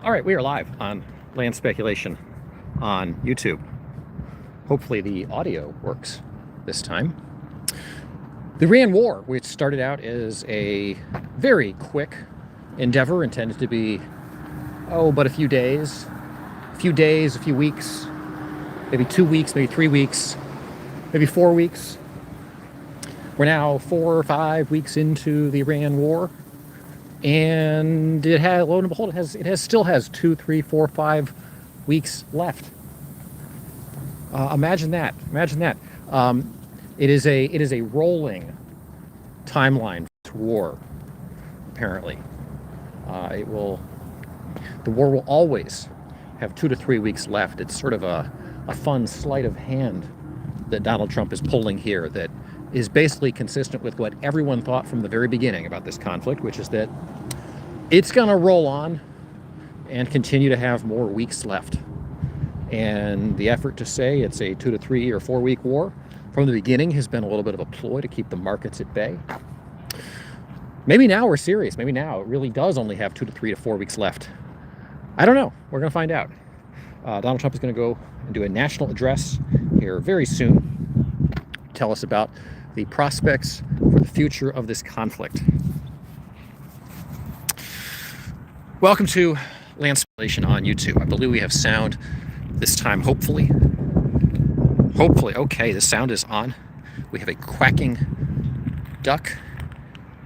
All right, we are live on Land Speculation on YouTube. Hopefully the audio works this time. The Iran War, which started out as a very quick endeavor intended to be, but a few days, a few weeks, maybe 2 weeks, maybe 3 weeks, maybe 4 weeks. We're now 4 or 5 weeks into the Iran War. And it has, lo and behold, still has 2, 3, 4, 5 weeks left. Imagine that. It is a rolling timeline for war. Apparently, the war will always have 2 to 3 weeks left. It's sort of a fun sleight of hand that Donald Trump is pulling here that is basically consistent with what everyone thought from the very beginning about this conflict, which is that it's going to roll on and continue to have more weeks left. And the effort to say it's a 2 to 3 or 4 week war from the beginning has been a little bit of a ploy to keep the markets at bay. Maybe now we're serious. Maybe now it really does only have 2 to 3 to 4 weeks left. I don't know. We're going to find out. Donald Trump is going to go and do a national address here very soon. Tell us about the prospects for the future of this conflict. Welcome to Land Speculation on YouTube. I believe we have sound this time, hopefully. Okay, the sound is on. We have a quacking duck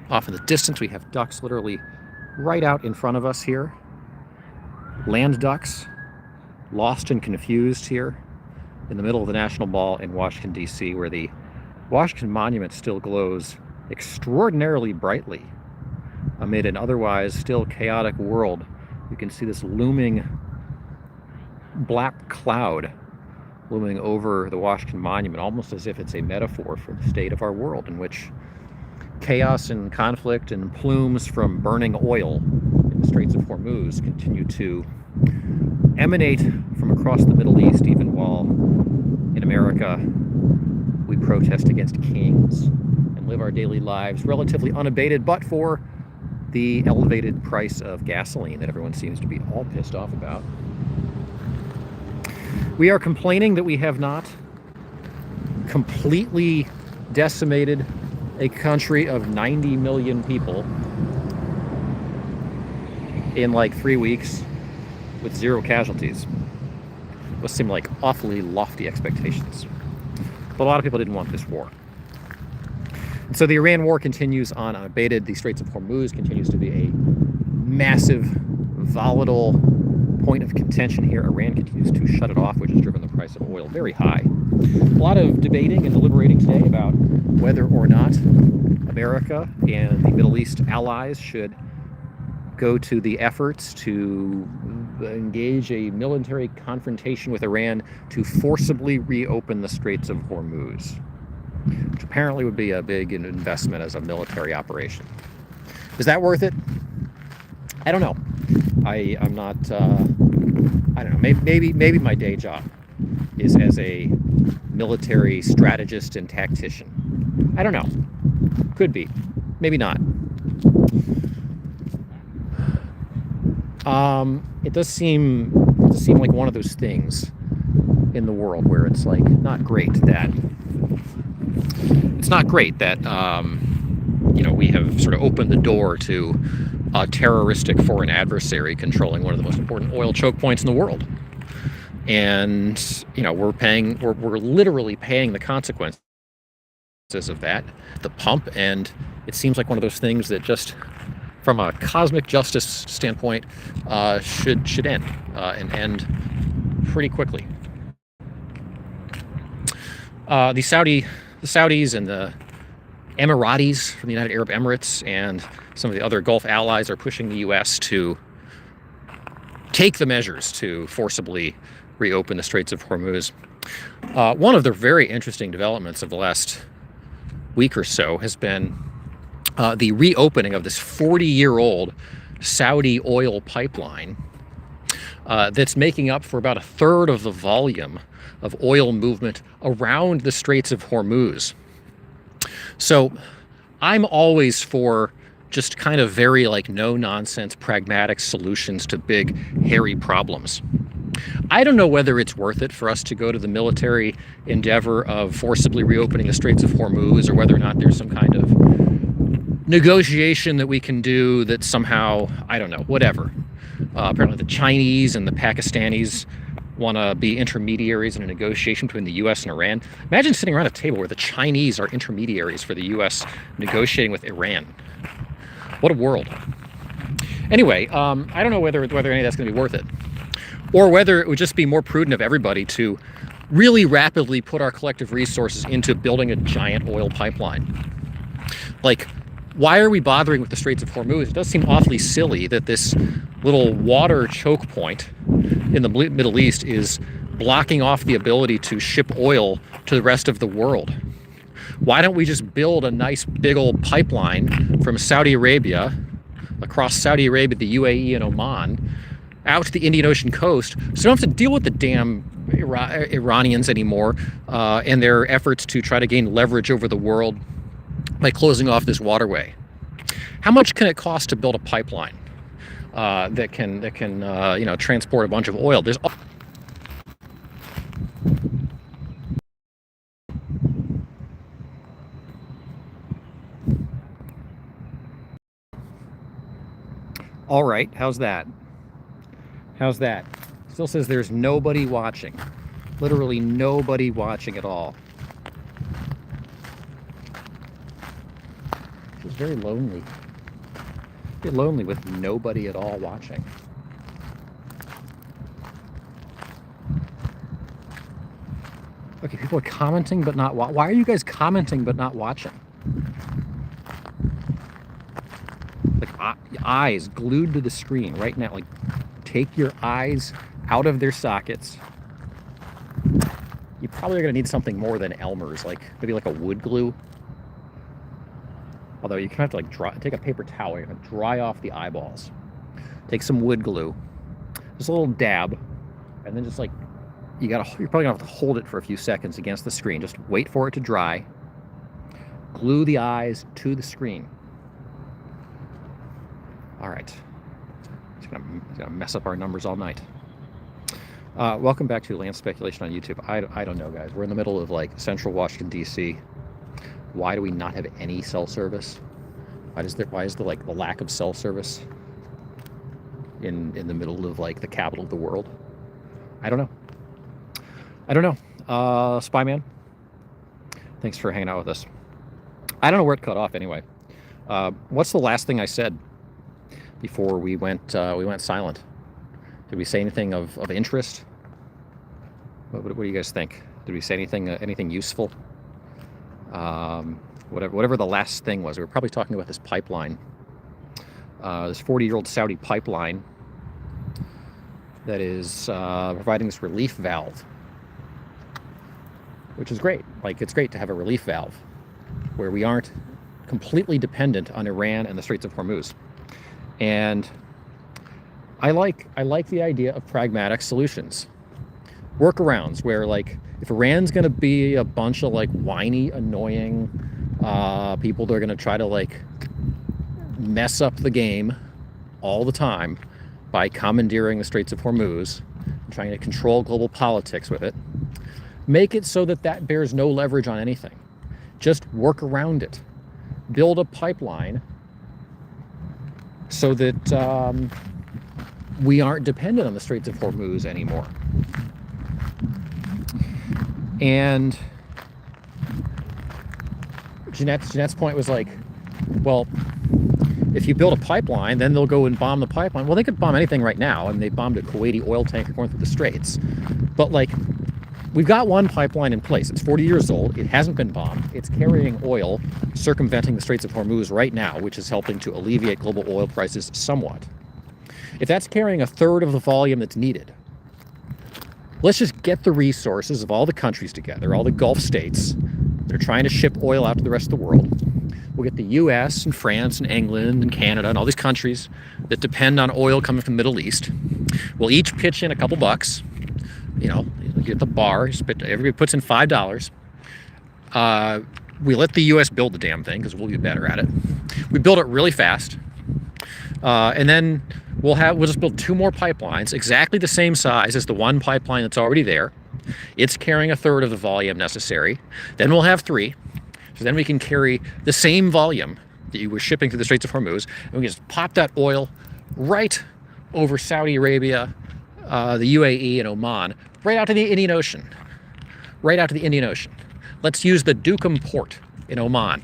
off in the distance. We have ducks literally right out in front of us here. Land ducks, lost and confused here in the middle of the National Mall in Washington, D.C., where the Washington Monument still glows extraordinarily brightly amid an otherwise still chaotic world. You can see this looming black cloud looming over the Washington Monument, almost as if it's a metaphor for the state of our world, in which chaos and conflict and plumes from burning oil in the Straits of Hormuz continue to emanate from across the Middle East, even while in America we protest against kings and live our daily lives relatively unabated, but for the elevated price of gasoline that everyone seems to be all pissed off about. We are complaining that we have not completely decimated a country of 90 million people in like 3 weeks with 0 casualties. Those seem like awfully lofty expectations. But a lot of people didn't want this war. And so the Iran war continues on unabated. The Straits of Hormuz continues to be a massive, volatile point of contention here. Iran continues to shut it off, which has driven the price of oil very high. A lot of debating and deliberating today about whether or not America and the Middle East allies should go to the efforts to engage a military confrontation with Iran to forcibly reopen the Straits of Hormuz, which apparently would be a big investment as a military operation. Is that worth it? I don't know. I'm not, I don't know, maybe my day job is as a military strategist and tactician. I don't know. Could be. Maybe not. It does seem like one of those things in the world where it's like not great that we have sort of opened the door to a terroristic foreign adversary controlling one of the most important oil choke points in the world. And, we're literally paying the consequences of that, the pump. And it seems like one of those things that just from a cosmic justice standpoint should end and end pretty quickly. The Saudis and the Emiratis from the United Arab Emirates and some of the other Gulf allies are pushing the U.S. to take the measures to forcibly reopen the Straits of Hormuz. One of the very interesting developments of the last week or so has been the reopening of this 40-year-old Saudi oil pipeline that's making up for about a third of the volume of oil movement around the Straits of Hormuz. So I'm always for just kind of very like no nonsense pragmatic solutions to big hairy problems. I don't know whether it's worth it for us to go to the military endeavor of forcibly reopening the Straits of Hormuz, or whether or not there's some kind of negotiation that we can do that somehow, I don't know, whatever. Apparently the Chinese and the Pakistanis want to be intermediaries in a negotiation between the U.S. and Iran. Imagine sitting around a table where the Chinese are intermediaries for the U.S. negotiating with Iran. What a world. Anyway, I don't know whether any of that's going to be worth it, or whether it would just be more prudent of everybody to really rapidly put our collective resources into building a giant oil pipeline. Like, why are we bothering with the Straits of Hormuz? It does seem awfully silly that this little water choke point in the Middle East is blocking off the ability to ship oil to the rest of the world. Why don't we just build a nice big old pipeline from Saudi Arabia, across Saudi Arabia, the UAE, and Oman, out to the Indian Ocean coast, so we don't have to deal with the damn Iranians anymore and their efforts to try to gain leverage over the world by closing off this waterway. How much can it cost to build a pipeline that can transport a bunch of oil? There's all right. How's that? How's that? Still says there's nobody watching. Literally nobody watching at all. It's very lonely. Very lonely with nobody at all watching. Okay, people are commenting but not why are you guys commenting but not watching? Like eyes glued to the screen right now. Like, take your eyes out of their sockets. You probably are going to need something more than Elmer's, like maybe like a wood glue. Although you can have to take a paper towel, you're going to dry off the eyeballs. Take some wood glue, just a little dab, and then just like you're probably going to have to hold it for a few seconds against the screen. Just wait for it to dry. Glue the eyes to the screen. All right. It's gonna mess up our numbers all night. Welcome back to Land Speculation on YouTube. I don't know, guys. We're in the middle of like central Washington, D.C. Why do we not have any cell service? Why is the lack of cell service in the middle of like the capital of the world? I don't know. Spyman, thanks for hanging out with us. I don't know where it cut off anyway. What's the last thing I said before we went silent? Did we say anything of interest? What do you guys think? Did we say anything useful? Whatever the last thing was, we were probably talking about this pipeline, this 40-year-old Saudi pipeline that is providing this relief valve, which is great. Like, it's great to have a relief valve where we aren't completely dependent on Iran and the Straits of Hormuz. And I like the idea of pragmatic solutions, workarounds where, like, if Iran's going to be a bunch of like whiny, annoying people that are going to try to like mess up the game all the time by commandeering the Straits of Hormuz and trying to control global politics with it, make it so that bears no leverage on anything. Just work around it. Build a pipeline so that we aren't dependent on the Straits of Hormuz anymore. And Jeanette's point was like, well, if you build a pipeline, then they'll go and bomb the pipeline. Well, they could bomb anything right now, and they bombed a Kuwaiti oil tanker going through the Straits. But like, we've got one pipeline in place. It's 40 years old. It hasn't been bombed. It's carrying oil, circumventing the Straits of Hormuz right now, which is helping to alleviate global oil prices somewhat. If that's carrying a third of the volume that's needed, let's just get the resources of all the countries together, all the Gulf states that are trying to ship oil out to the rest of the world. We'll get the US and France and England and Canada and all these countries that depend on oil coming from the Middle East. We'll each pitch in a couple bucks. You know, you get the bar, everybody puts in $5. We let the US build the damn thing because we'll be better at it. We build it really fast, and then we'll just build 2 more pipelines, exactly the same size as the one pipeline that's already there. It's carrying 1/3 of the volume necessary. Then we'll have 3. So then we can carry the same volume that you were shipping through the Straits of Hormuz, and we can just pop that oil right over Saudi Arabia, the UAE, and Oman, right out to the Indian Ocean. Right out to the Indian Ocean. Let's use the Duqm port in Oman.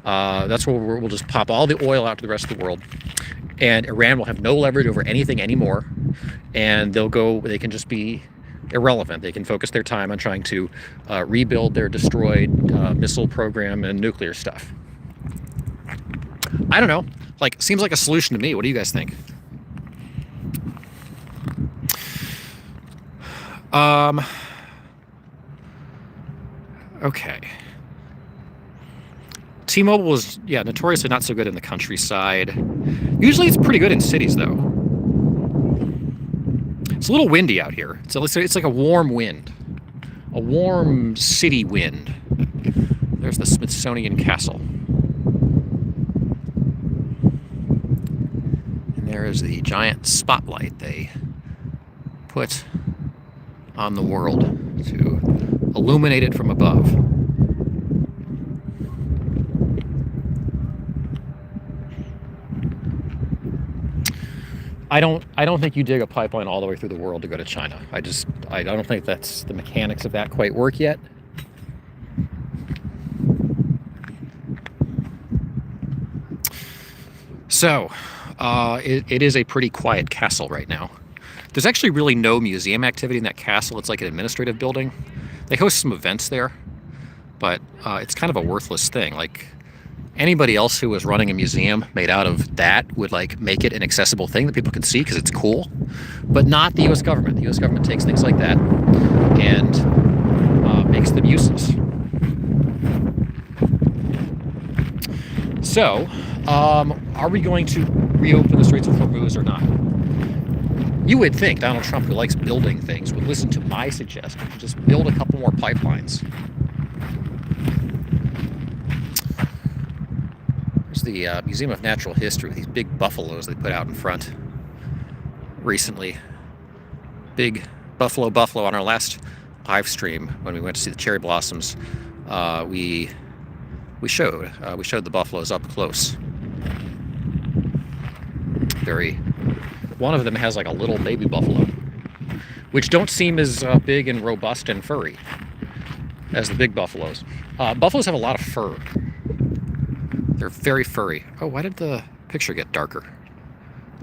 That's where we'll just pop all the oil out to the rest of the world. And Iran will have no leverage over anything anymore. And they can just be irrelevant. They can focus their time on trying to rebuild their destroyed missile program and nuclear stuff. I don't know. Seems like a solution to me. What do you guys think? Okay. T-Mobile is, notoriously not so good in the countryside. Usually it's pretty good in cities, though. It's a little windy out here. It's like a warm wind. A warm city wind. There's the Smithsonian Castle. And there is the giant spotlight they put on the world to illuminate it from above. I don't think you dig a pipeline all the way through the world to go to China. I don't think that's the mechanics of that quite work yet. So, it is a pretty quiet castle right now. There's actually really no museum activity in that castle. It's like an administrative building. They host some events there, but it's kind of a worthless thing. Anybody else who was running a museum made out of that would make it an accessible thing that people can see because it's cool, but not the U.S. government. The U.S. government takes things like that and makes them useless. So, are we going to reopen the Straits of Hormuz or not? You would think Donald Trump, who likes building things, would listen to my suggestion to just build a couple more pipelines. The Museum of Natural History with these big buffaloes they put out in front recently. Big buffalo on our last live stream when we went to see the cherry blossoms. We showed the buffaloes up close. One of them has a little baby buffalo, which don't seem as big and robust and furry as the big buffaloes. Buffaloes have a lot of fur. They're very furry. Oh, why did the picture get darker?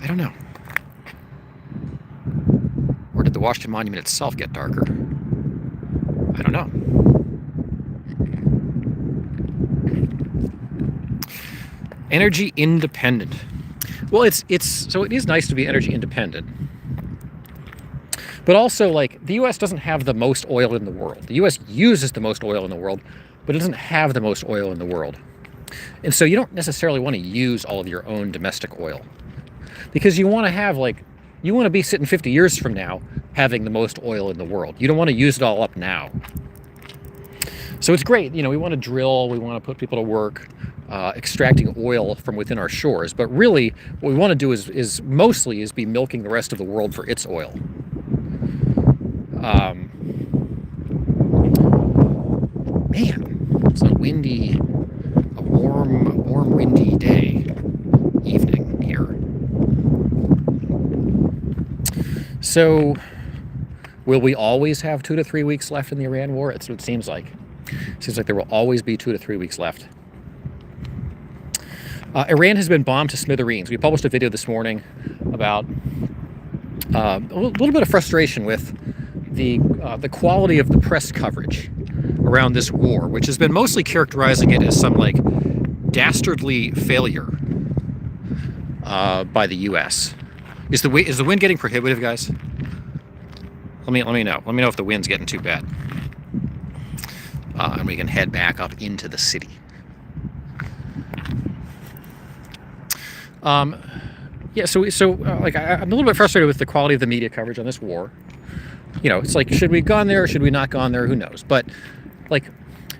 I don't know. Or did the Washington Monument itself get darker? I don't know. Energy independent. Well, it is nice to be energy independent. But also, the U.S. doesn't have the most oil in the world. The U.S. uses the most oil in the world, but it doesn't have the most oil in the world. And so you don't necessarily want to use all of your own domestic oil, because you want to have you want to be sitting 50 years from now having the most oil in the world. You don't want to use it all up now. So it's great. We want to drill. We want to put people to work extracting oil from within our shores. But really, what we want to do is mostly be milking the rest of the world for its oil. Man, it's a warm, windy evening here. So, will we always have 2 to 3 weeks left in the Iran war? It's what it seems like. It seems like there will always be 2 to 3 weeks left. Iran has been bombed to smithereens. We published a video this morning about a little bit of frustration with the quality of the press coverage around this war, which has been mostly characterizing it as some dastardly failure by the U.S. Is the wind getting prohibitive, guys? Let me know. Let me know if the wind's getting too bad, and we can head back up into the city. I'm a little bit frustrated with the quality of the media coverage on this war. It's should we have gone there or should we not gone there? Who knows? But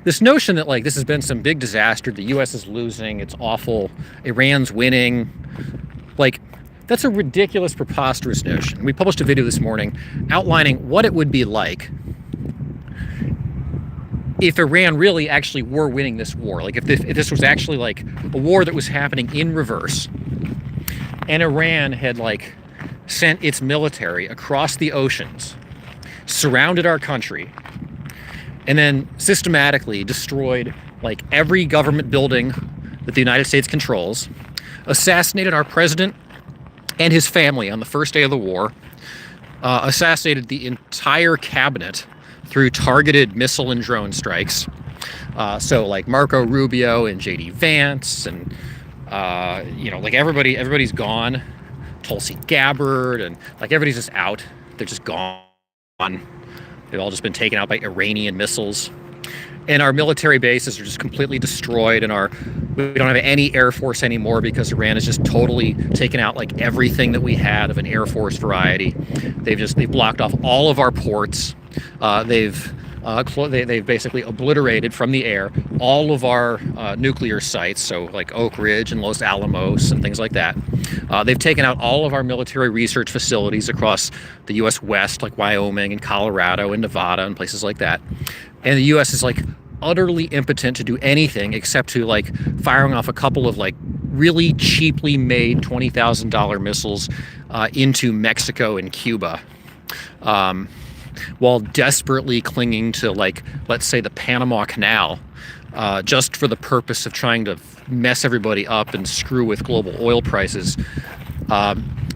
this notion that like this has been some big disaster, the US is losing, it's awful, Iran's winning, like that's a ridiculous, preposterous notion. We published a video this morning outlining what it would be like if Iran really actually were winning this war. Like if this was actually like a war that was happening in reverse, and Iran had like sent its military across the oceans, surrounded our country, and then systematically destroyed like every government building that the United States controls, assassinated our president and his family on the first day of the war, assassinated the entire cabinet through targeted missile and drone strikes. So like Marco Rubio and J.D. Vance and like everybody's gone. Tulsi Gabbard and like everybody's just out. They're just gone. They've all just been taken out by Iranian missiles. And our military bases are just completely destroyed, and we don't have any Air Force anymore because Iran has just totally taken out like everything that we had of an Air Force variety. They've blocked off all of our ports. They've basically obliterated from the air all of our nuclear sites, so like Oak Ridge and Los Alamos and things like that. They've taken out all of our military research facilities across the U.S. West, like Wyoming and Colorado and Nevada and places like that. And the U.S. is like utterly impotent to do anything except to like firing off a couple of like really cheaply made $20,000 missiles into Mexico and Cuba. While desperately clinging to, like, let's say the Panama Canal, just for the purpose of trying to mess everybody up and screw with global oil prices,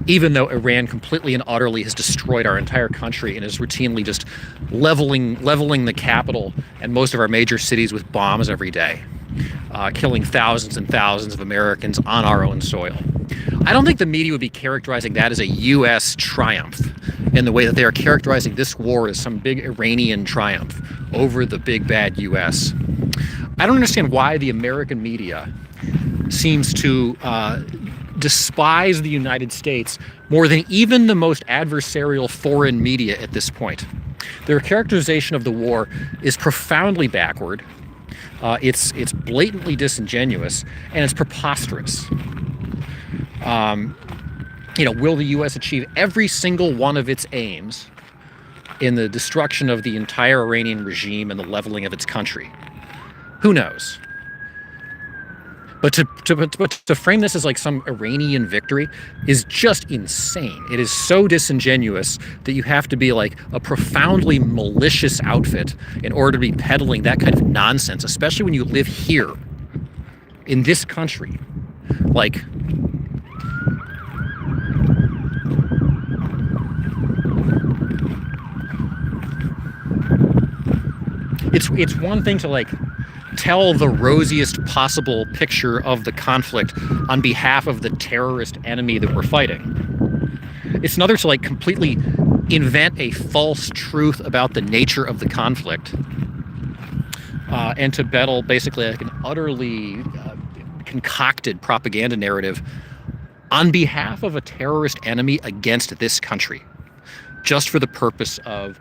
even though Iran completely and utterly has destroyed our entire country and is routinely just leveling the capital and most of our major cities with bombs every day, killing thousands and thousands of Americans on our own soil. I don't think the media would be characterizing that as a U.S. triumph in the way that they are characterizing this war as some big Iranian triumph over the big bad U.S. I don't understand why the American media seems to despise the United States more than even the most adversarial foreign media at this point. Their characterization of the war is profoundly backward. It's blatantly disingenuous, and it's preposterous. Will the U.S. achieve every single one of its aims in the destruction of the entire Iranian regime and the leveling of its country? Who knows? But to frame this as like some Iranian victory is just insane. It is so disingenuous that you have to be like a profoundly malicious outfit in order to be peddling that kind of nonsense, especially when you live here in this country. Like, it's one thing to like tell the rosiest possible picture of the conflict on behalf of the terrorist enemy that we're fighting. It's another to like completely invent a false truth about the nature of the conflict, and to peddle basically like an utterly concocted propaganda narrative on behalf of a terrorist enemy against this country, just for the purpose of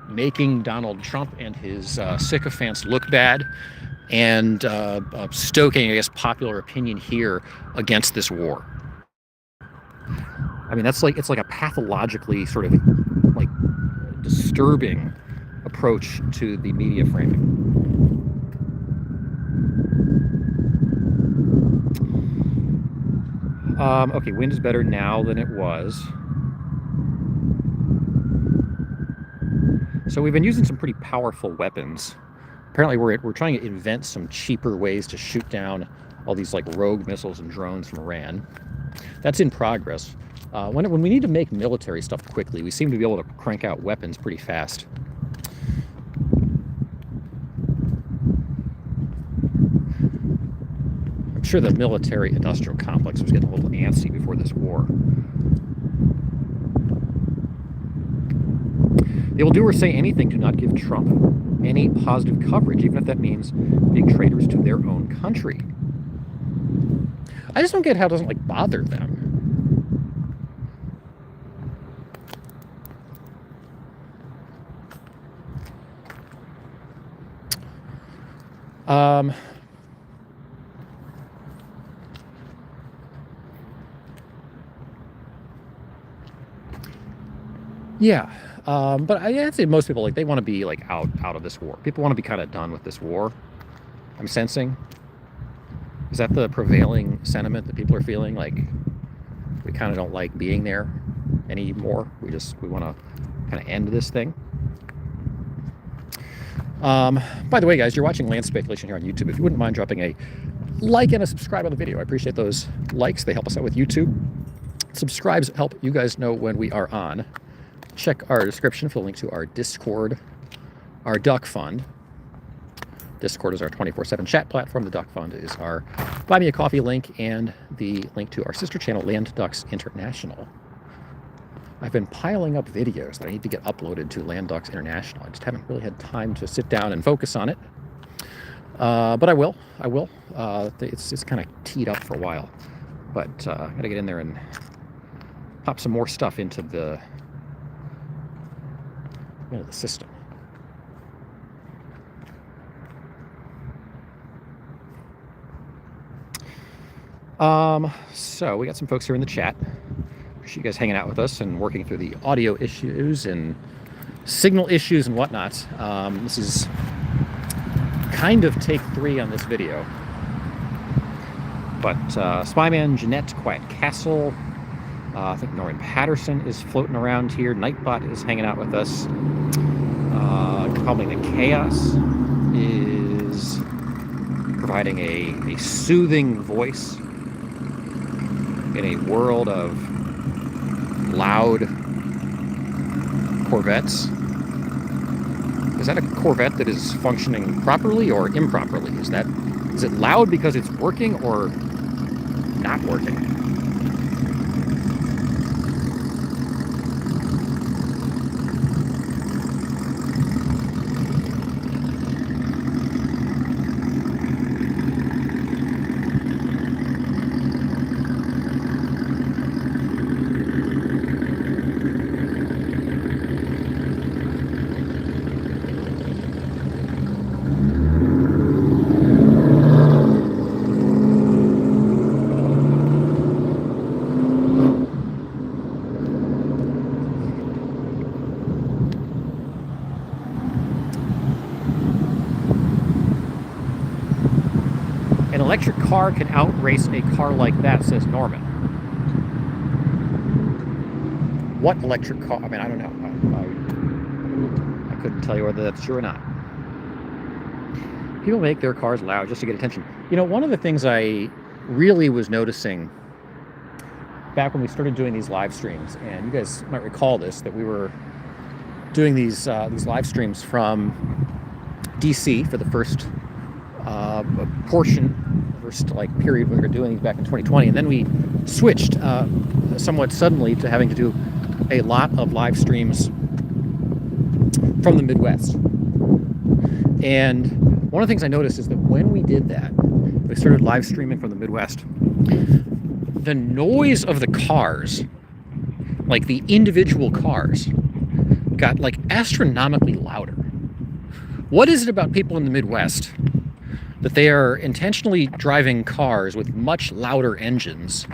making Donald Trump and his sycophants look bad and stoking, I guess, popular opinion here against this war. I mean, it's like a pathologically sort of like disturbing approach to the media framing. Okay, wind is better now than it was. So we've been using some pretty powerful weapons. Apparently we're trying to invent some cheaper ways to shoot down all these like rogue missiles and drones from Iran. That's in progress. When we need to make military stuff quickly, we seem to be able to crank out weapons pretty fast. I'm sure the military-industrial complex was getting a little antsy before this war. They will do or say anything to not give Trump any positive coverage, even if that means being traitors to their own country. I just don't get how it doesn't like bother them. Um, yeah, but I'd say most people, like, they want to be like out of this war. People want to be kind of done with this war. I'm sensing. Is that the prevailing sentiment that people are feeling? Like, we kind of don't like being there anymore. We want to kind of end this thing. By the way, guys, you're watching Land Speculation here on YouTube. If you wouldn't mind dropping a like and a subscribe on the video, I appreciate those likes. They help us out with YouTube. Subscribes help you guys know when we are on. Check our description for the link to our Discord, our Duck Fund. Discord is our 24/7 chat platform. The Duck Fund is our Buy Me a Coffee link, and the link to our sister channel, Land Ducks International. I've been piling up videos that I need to get uploaded to Land Ducks International. I just haven't really had time to sit down and focus on it. But I will. It's kind of teed up for a while. But I got to get in there and pop some more stuff into the system. So we got some folks here in the chat. Appreciate you guys hanging out with us and working through the audio issues and signal issues and whatnot. This is kind of take 3 on this video. But Spyman, Jeanette, Quiet Castle, I think Norman Patterson is floating around here. Nightbot is hanging out with us. Calming the Chaos is providing a soothing voice in a world of loud Corvettes. Is that a Corvette that is functioning properly or improperly? Is it loud because it's working or not working? Electric car can outrace a car like that, says Norman. What electric car? I mean, I don't know. I couldn't tell you whether that's true or not. People make their cars loud just to get attention. You know, one of the things I really was noticing back when we started doing these live streams, and you guys might recall this, that we were doing these live streams from DC for the first first period we were doing these back in 2020, and then we switched somewhat suddenly to having to do a lot of live streams from the Midwest. And one of the things I noticed is that when we did that, we started live streaming from the Midwest, the noise of the cars, like the individual cars, got like astronomically louder. What is it about people in the Midwest that they are intentionally driving cars with much louder engines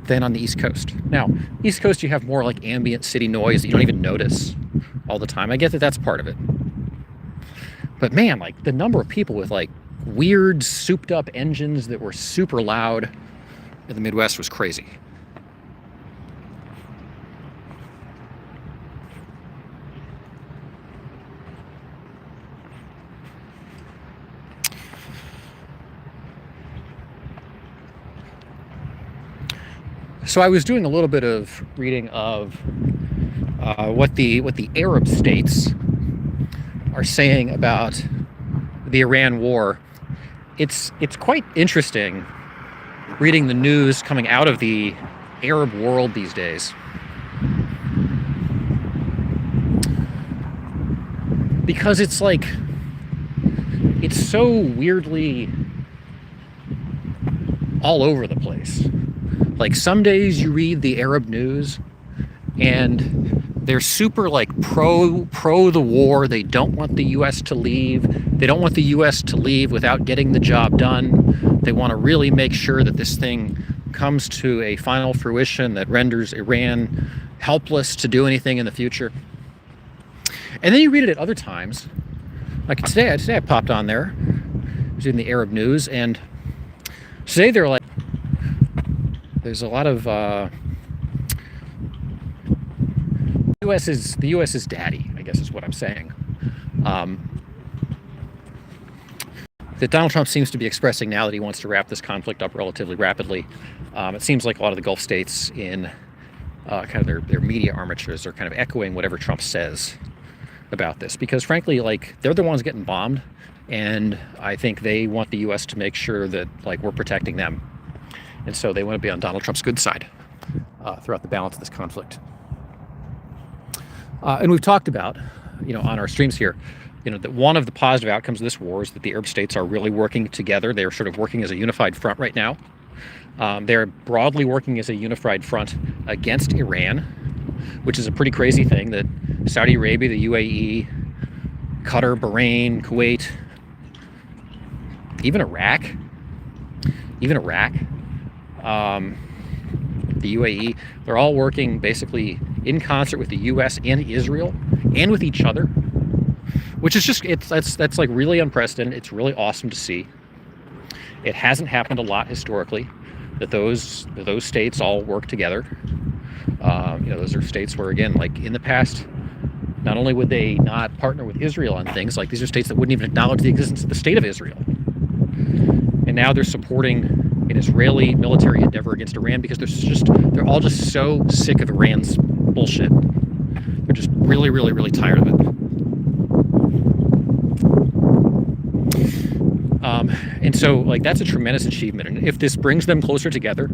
than on the East Coast? Now, East Coast, you have more like ambient city noise that you don't even notice all the time. I get that that's part of it. But man, like the number of people with like weird souped up engines that were super loud in the Midwest was crazy. So I was doing a little bit of reading of what the Arab states are saying about the Iran war. It's quite interesting reading the news coming out of the Arab world these days, because it's like it's so weirdly all over the place. Like some days you read the Arab news and They're super like pro the war. They don't want the U.S. to leave. They don't want the U.S. to leave without getting the job done. They want to really make sure that this thing comes to a final fruition that renders Iran helpless to do anything in the future. And then you read it at other times. Like today I popped on there. I was in the Arab news, and today they're like, there's a lot of the U.S. is daddy, I guess is what I'm saying. That Donald Trump seems to be expressing now that he wants to wrap this conflict up relatively rapidly. It seems like a lot of the Gulf states in kind of their media armatures are kind of echoing whatever Trump says about this, because frankly, like, they're the ones getting bombed, and I think they want the U.S. to make sure that like we're protecting them, and so they want to be on Donald Trump's good side throughout the balance of this conflict. And we've talked about, on our streams here, that one of the positive outcomes of this war is that the Arab states are really working together. They're sort of working as a unified front right now. They're broadly working as a unified front against Iran, which is a pretty crazy thing that Saudi Arabia, the UAE, Qatar, Bahrain, Kuwait, even Iraq, the UAE, they're all working basically in concert with the US and Israel and with each other, which is just, that's like really unprecedented. It's really awesome to see. It hasn't happened a lot historically that those states all work together. Those are states where, again, like in the past, not only would they not partner with Israel on things, like these are states that wouldn't even acknowledge the existence of the state of Israel. And now they're supporting an Israeli military endeavor against Iran because they're all just so sick of Iran's bullshit. They're just really, really, really tired of it. And so, like, that's a tremendous achievement. And if this brings them closer together,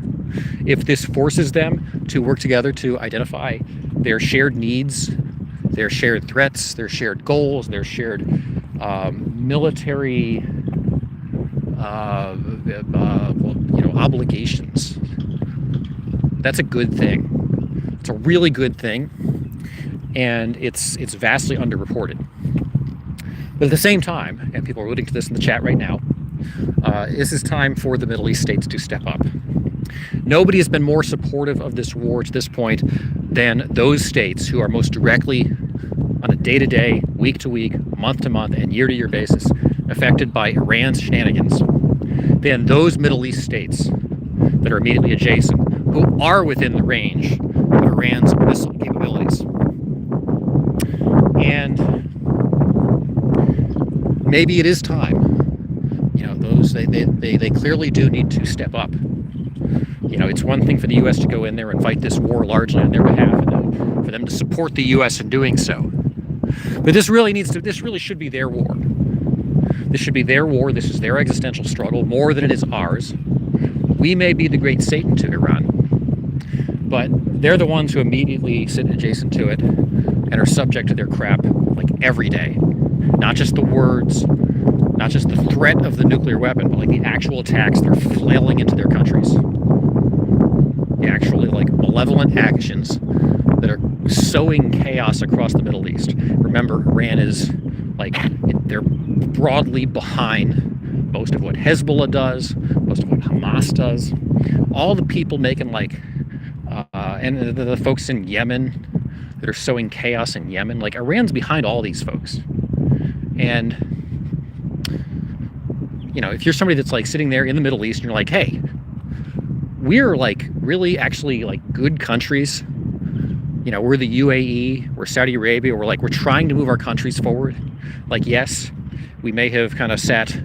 if this forces them to work together to identify their shared needs, their shared threats, their shared goals, their shared military obligations, that's a good thing. It's a really good thing, and it's vastly underreported. But at the same time, and people are alluding to this in the chat right now, this is time for the Middle East states to step up. Nobody has been more supportive of this war to this point than those states who are most directly, on a day-to-day, week-to-week, month-to-month, and year-to-year basis, affected by Iran's shenanigans, than those Middle East states that are immediately adjacent, who are within the range of Iran's missile capabilities. And maybe it is time. They clearly do need to step up. It's one thing for the U.S. to go in there and fight this war largely on their behalf, and then for them to support the U.S. in doing so. But this really should be their war. This should be their war. This is their existential struggle more than it is ours. We may be the great Satan to Iran, but they're the ones who immediately sit adjacent to it and are subject to their crap like every day. Not just the words, not just the threat of the nuclear weapon, but like the actual attacks they're flailing into their countries. The actually like malevolent actions that are sowing chaos across the Middle East. Remember, Iran is they're broadly behind most of what Hezbollah does, most of what Hamas does. All the people making and the folks in Yemen that are sowing chaos in Yemen, like Iran's behind all these folks. And if you're somebody that's like sitting there in the Middle East and you're like, hey, we're like really actually like good countries. We're the UAE, we're Saudi Arabia, we're trying to move our countries forward. Like, yes, we may have kind of sat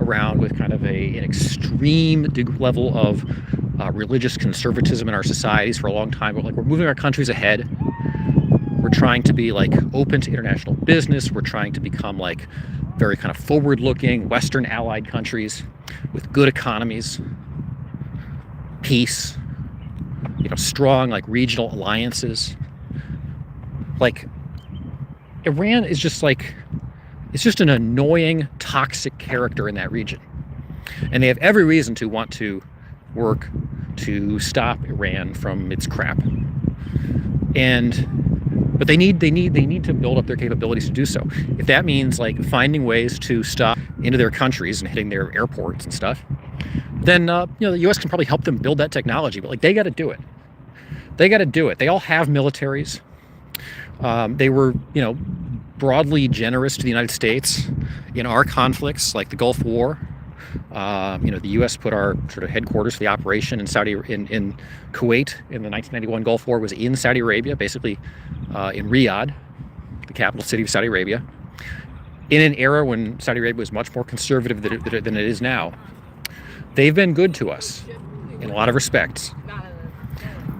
around with kind of an extreme level of religious conservatism in our societies for a long time, but like we're moving our countries ahead. We're trying to be like open to international business. We're trying to become like very kind of forward-looking Western allied countries with good economies, peace, strong like regional alliances. Like, Iran is just like, it's just an annoying, toxic character in that region. And they have every reason to want to work to stop Iran from its crap. And But they need to build up their capabilities to do so. If that means like finding ways to stop into their countries and hitting their airports and stuff, then the U.S. can probably help them build that technology. But like they got to do it. They got to do it. They all have militaries. They were broadly generous to the United States in our conflicts, like the Gulf War. The U.S. put our sort of headquarters for the operation in Kuwait in the 1991 Gulf War was in Saudi Arabia, basically in Riyadh, the capital city of Saudi Arabia, in an era when Saudi Arabia was much more conservative than it is now. They've been good to us in a lot of respects.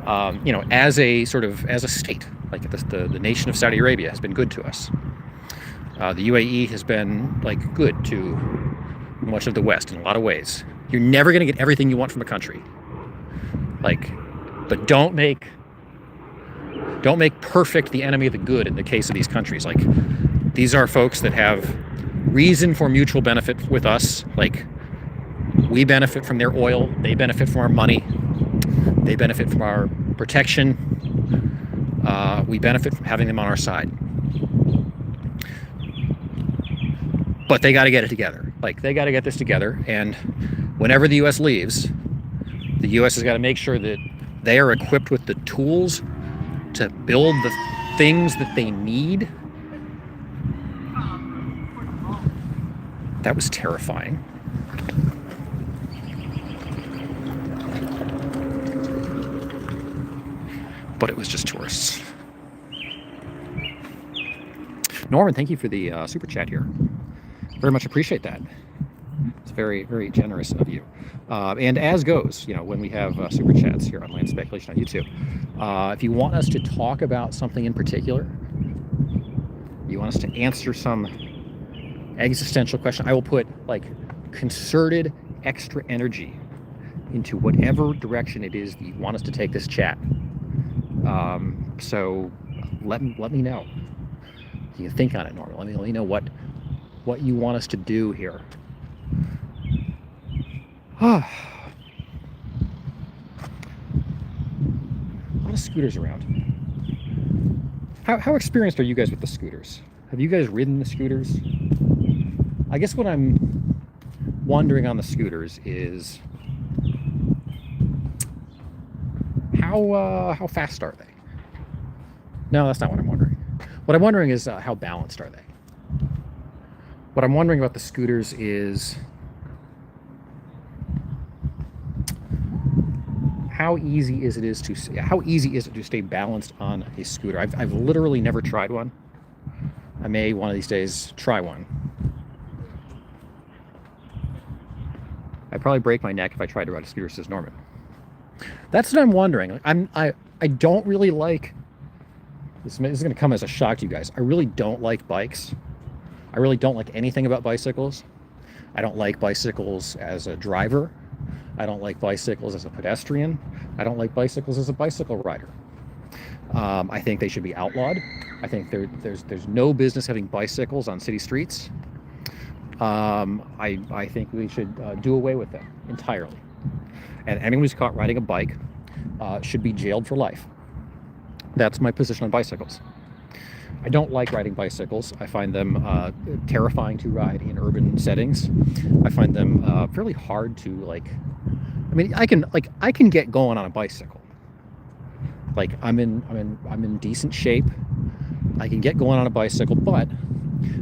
As a state, like the nation of Saudi Arabia has been good to us. The UAE has been like good to much of the West in a lot of ways. You're never going to get everything you want from a country. But don't make perfect the enemy of the good in the case of these countries. Like, these are folks that have reason for mutual benefit with us. Like, we benefit from their oil, they benefit from our money, they benefit from our protection, we benefit from having them on our side. But they got to get it together. Like, they got to get this together. And whenever the U.S. leaves, the U.S. has got to make sure that they are equipped with the tools to build the things that they need. That was terrifying. But it was just tourists. Norman, thank you for the super chat here. Very much appreciate that. It's very, very generous of you. And as goes, when we have super chats here on Land Speculation on YouTube, if you want us to talk about something in particular, you want us to answer some existential question, I will put like concerted extra energy into whatever direction it is that you want us to take this chat. So let me know. You can think on it, Norman. Let me know what you want us to do here. A lot of scooters around. How experienced are you guys with the scooters? Have you guys ridden the scooters? I guess what I'm wondering on the scooters is how fast are they? No, that's not what I'm wondering. What I'm wondering is how balanced are they? What I'm wondering about the scooters is how easy is it to stay balanced on a scooter? I've literally never tried one. I may one of these days try one. I'd probably break my neck if I tried to ride a scooter, says Norman. That's what I'm wondering. I don't really like this. Is going to come as a shock to you guys. I really don't like bikes. I really don't like anything about bicycles. I don't like bicycles as a driver. I don't like bicycles as a pedestrian. I don't like bicycles as a bicycle rider. I think they should be outlawed. I think there's no business having bicycles on city streets. I think we should do away with them entirely. And anyone who's caught riding a bike should be jailed for life. That's my position on bicycles. I don't like riding bicycles. I find them terrifying to ride in urban settings. I find them fairly hard to like. I mean, I can get going on a bicycle. Like I'm in decent shape. I can get going on a bicycle, but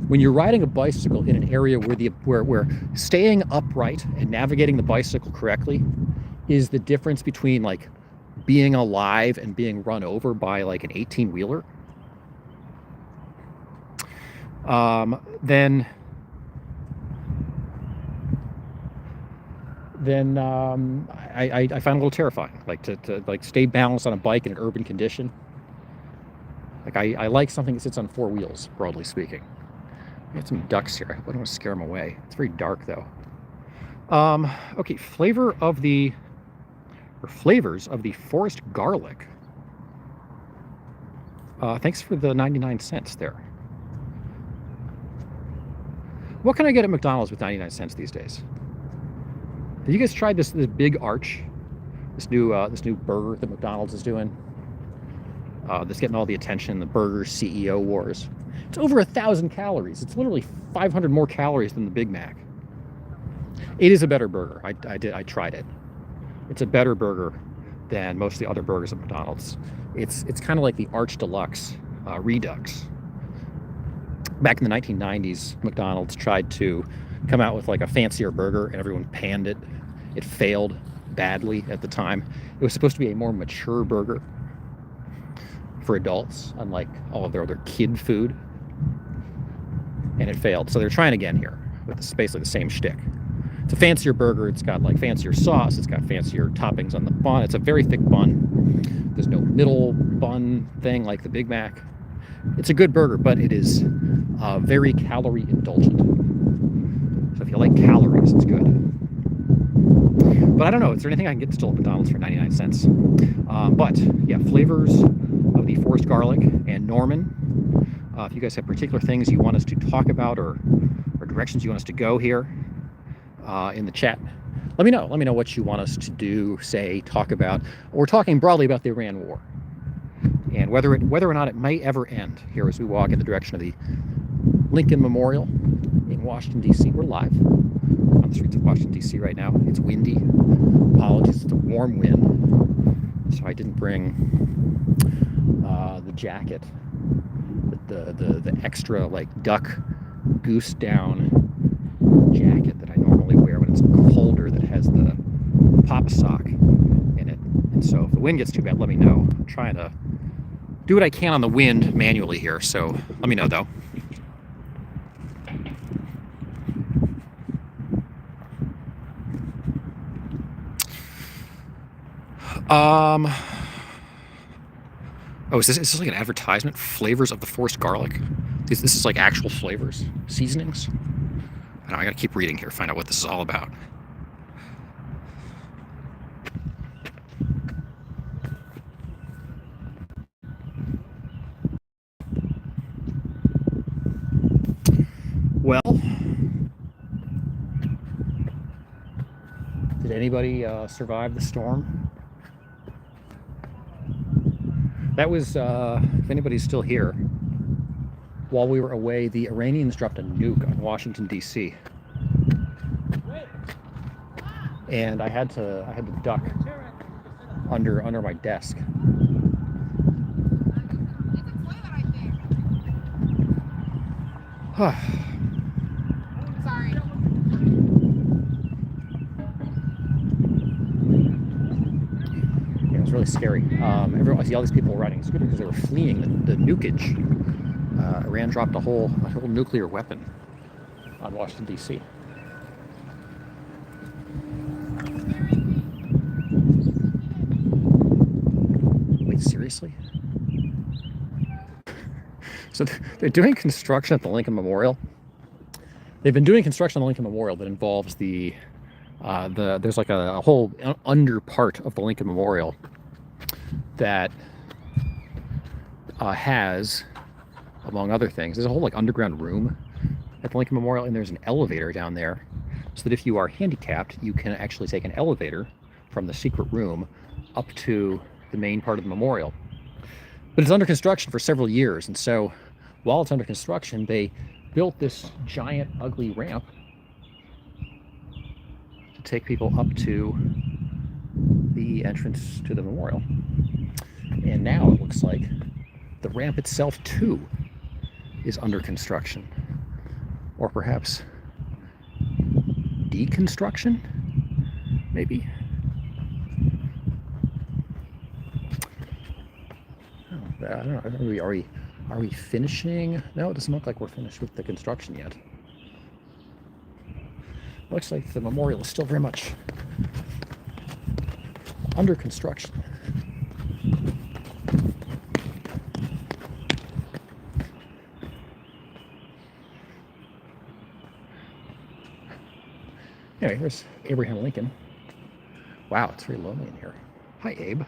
when you're riding a bicycle in an area where staying upright and navigating the bicycle correctly is the difference between like being alive and being run over by like an 18-wheeler, then I find it a little terrifying. Like to like stay balanced on a bike in an urban condition. Like I like something that sits on four wheels, broadly speaking. We have some ducks here. I don't want to scare them away. It's very dark though. Okay, flavors of the forest garlic. Thanks for the 99 cents there. What can I get at McDonald's with 99 cents these days? Have you guys tried this big arch? This new burger that McDonald's is doing? that's getting all the attention, the burger CEO wars. It's over 1,000 calories. It's literally 500 more calories than the Big Mac. It is a better burger. I tried it. It's a better burger than most of the other burgers at McDonald's. It's kind of like the Arch Deluxe Redux. Back in the 1990s, McDonald's tried to come out with like a fancier burger, and everyone panned it. It failed badly at the time. It was supposed to be a more mature burger for adults, unlike all of their other kid food, and it failed. So they're trying again here with basically the same shtick. It's a fancier burger. It's got like fancier sauce. It's got fancier toppings on the bun. It's a very thick bun. There's no middle bun thing like the Big Mac. It's a good burger, but it is very calorie indulgent. So if you like calories, it's good. But I don't know, is there anything I can get still at McDonald's for 99 cents? But yeah, flavors of the forced garlic and Norman. If you guys have particular things you want us to talk about or directions you want us to go here in the chat, let me know. Let me know what you want us to do, say, talk about. We're talking broadly about the Iran war and whether or not it might ever end here as we walk in the direction of the Lincoln Memorial in Washington, D.C. We're live on the streets of Washington, D.C. right now. It's windy. Apologies, it's a warm wind, so I didn't bring the jacket, the extra like duck goose down jacket that I normally wear when it's colder, that has the Papa sock in it. And so if the wind gets too bad, let me know. I'm trying to do what I can on the wind manually here, so let me know though. Oh, is this like an advertisement? Flavors of the forced garlic? This is like actual flavors, seasonings? I don't know, I gotta keep reading here, find out what this is all about. Well, did anybody survive the storm? That was, if anybody's still here, while we were away, the Iranians dropped a nuke on Washington, D.C. And I had to duck under my desk. Sorry. Yeah, it was really scary. I see all these people riding scooters because they were fleeing the nukage. Iran dropped a whole nuclear weapon on Washington, D.C. Wait, seriously? So they're doing construction at the Lincoln Memorial. They've been doing construction on the Lincoln Memorial that involves there's like a whole under part of the Lincoln Memorial that has, among other things, there's a whole like underground room at the Lincoln Memorial, and there's an elevator down there, so that if you are handicapped, you can actually take an elevator from the secret room up to the main part of the memorial. But it's under construction for several years, and so while it's under construction, they built this giant, ugly ramp to take people up to the entrance to the memorial. And now it looks like the ramp itself, too, is under construction. Or perhaps deconstruction? Maybe. I don't know. Are we finishing? No, it doesn't look like we're finished with the construction yet. Looks like the memorial is still very much under construction. Anyway, here's Abraham Lincoln. Wow, it's very lonely in here. Hi, Abe.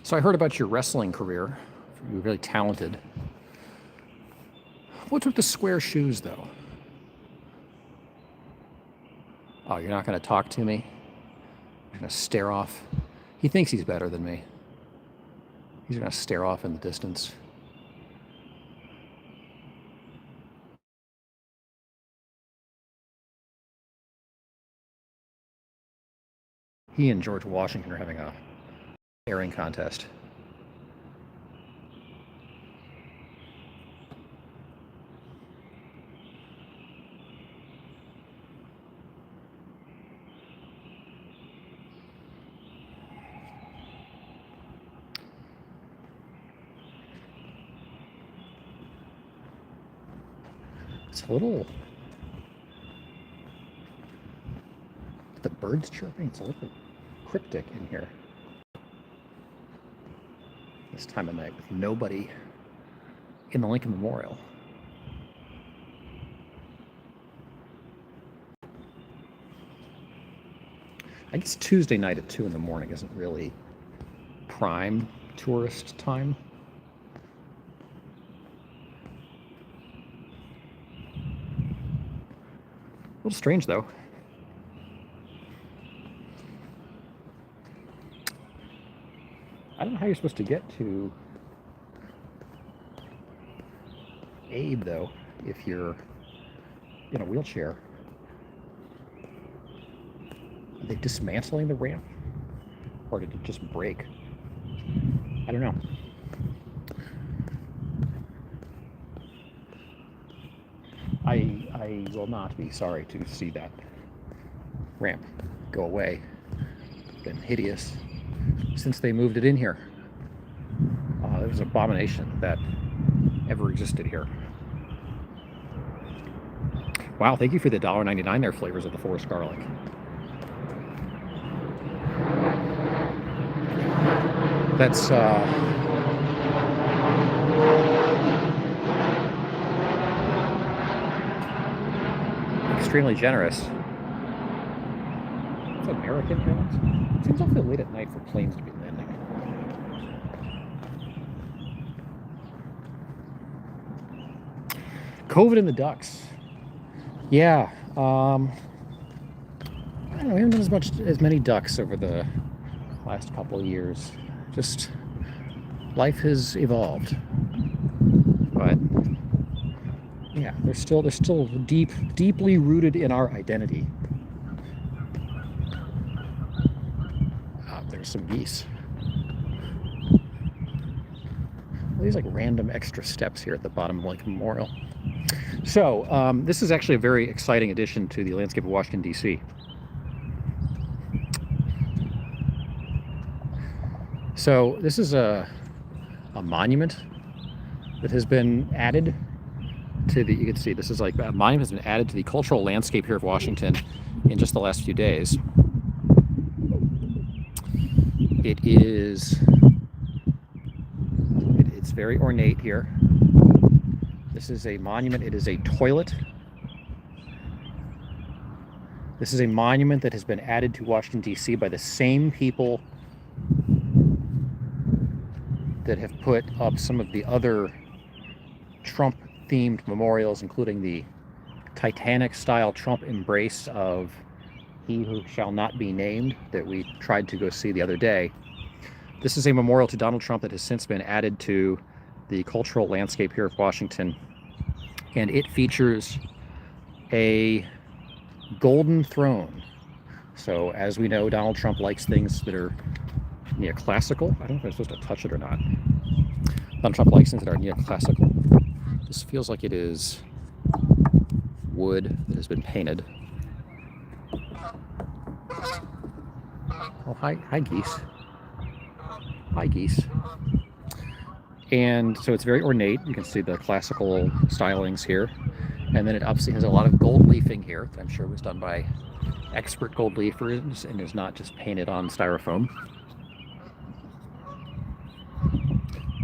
So I heard about your wrestling career. You were really talented. What's with the square shoes, though? Oh, you're not going to talk to me? You're going to stare off? He thinks he's better than me. He's going to stare off in the distance. He and George Washington are having a staring contest. It's a little... The birds chirping, it's a little cryptic in here. This time of night with nobody in the Lincoln Memorial. I guess Tuesday night at 2 in the morning isn't really prime tourist time. A little strange though. I don't know how you're supposed to get to Abe though if you're in a wheelchair. Are they dismantling the ramp? Or did it just break? I don't know. I will not be sorry to see that ramp go away. It's been hideous since they moved it in here. It was an abomination that ever existed here. Wow, thank you for the $1.99 there, Flavors of the Forest Garlic. That's extremely generous. It's American Airlines. It seems awfully late at night for planes to be landing. COVID and the ducks. Yeah. I don't know, we haven't done as many ducks over the last couple of years. Just life has evolved. But yeah, they're still deeply rooted in our identity. There's some geese. These like random extra steps here at the bottom of Lincoln Memorial. So this is actually a very exciting addition to the landscape of Washington, D.C. So this is a monument that has been added to the, you can see this is like a monument has been added to the cultural landscape here of Washington in just the last few days. It's very ornate here. This is a monument. It is a toilet. This is a monument that has been added to Washington, D.C. by the same people that have put up some of the other Trump-themed memorials, including the Titanic-style Trump embrace of He Who Shall Not Be Named that we tried to go see the other day. This is a memorial to Donald Trump that has since been added to the cultural landscape here of Washington. And it features a golden throne. So as we know, Donald Trump likes things that are neoclassical. I don't know if I'm supposed to touch it or not. Donald Trump likes things that are neoclassical. This feels like it is wood that has been painted. Oh, hi geese. Hi geese. And so it's very ornate. You can see the classical stylings here. And then it obviously has a lot of gold leafing here that I'm sure was done by expert gold leafers and is not just painted on styrofoam.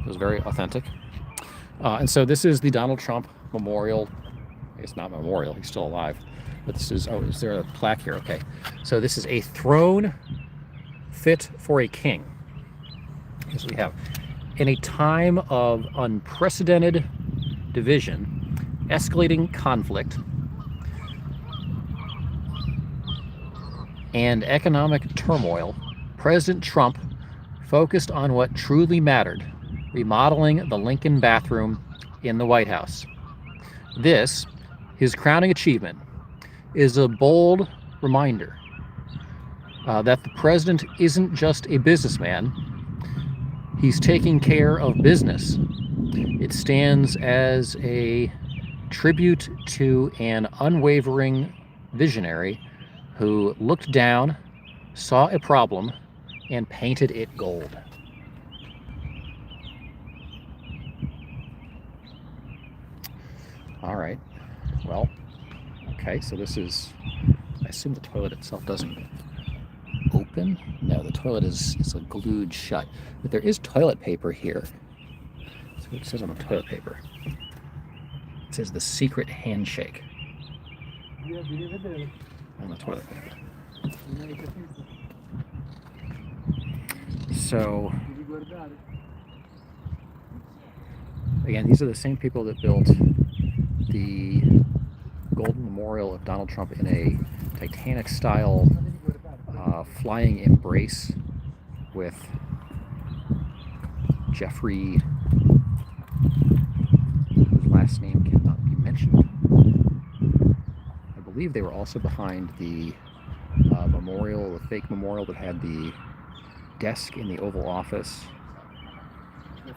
It was very authentic. And so this is the Donald Trump Memorial. It's not memorial, he's still alive. But this is, oh, is there a plaque here? Okay. So this is a throne fit for a king. As we have. In a time of unprecedented division, escalating conflict, and economic turmoil, President Trump focused on what truly mattered: remodeling the Lincoln bathroom in the White House. This, his crowning achievement, is a bold reminder that the president isn't just a businessman, he's taking care of business. It stands as a tribute to an unwavering visionary who looked down, saw a problem, and painted it gold. All right, well, okay, so this is, I assume the toilet itself doesn't open? No, the toilet is glued shut. But there is toilet paper here. So it says on the toilet paper. It says the secret handshake on the toilet paper. So, again, these are the same people that built the Golden Memorial of Donald Trump in a Titanic-style flying embrace with Jeffrey, whose last name cannot be mentioned. I believe they were also behind the memorial, the fake memorial that had the desk in the Oval Office.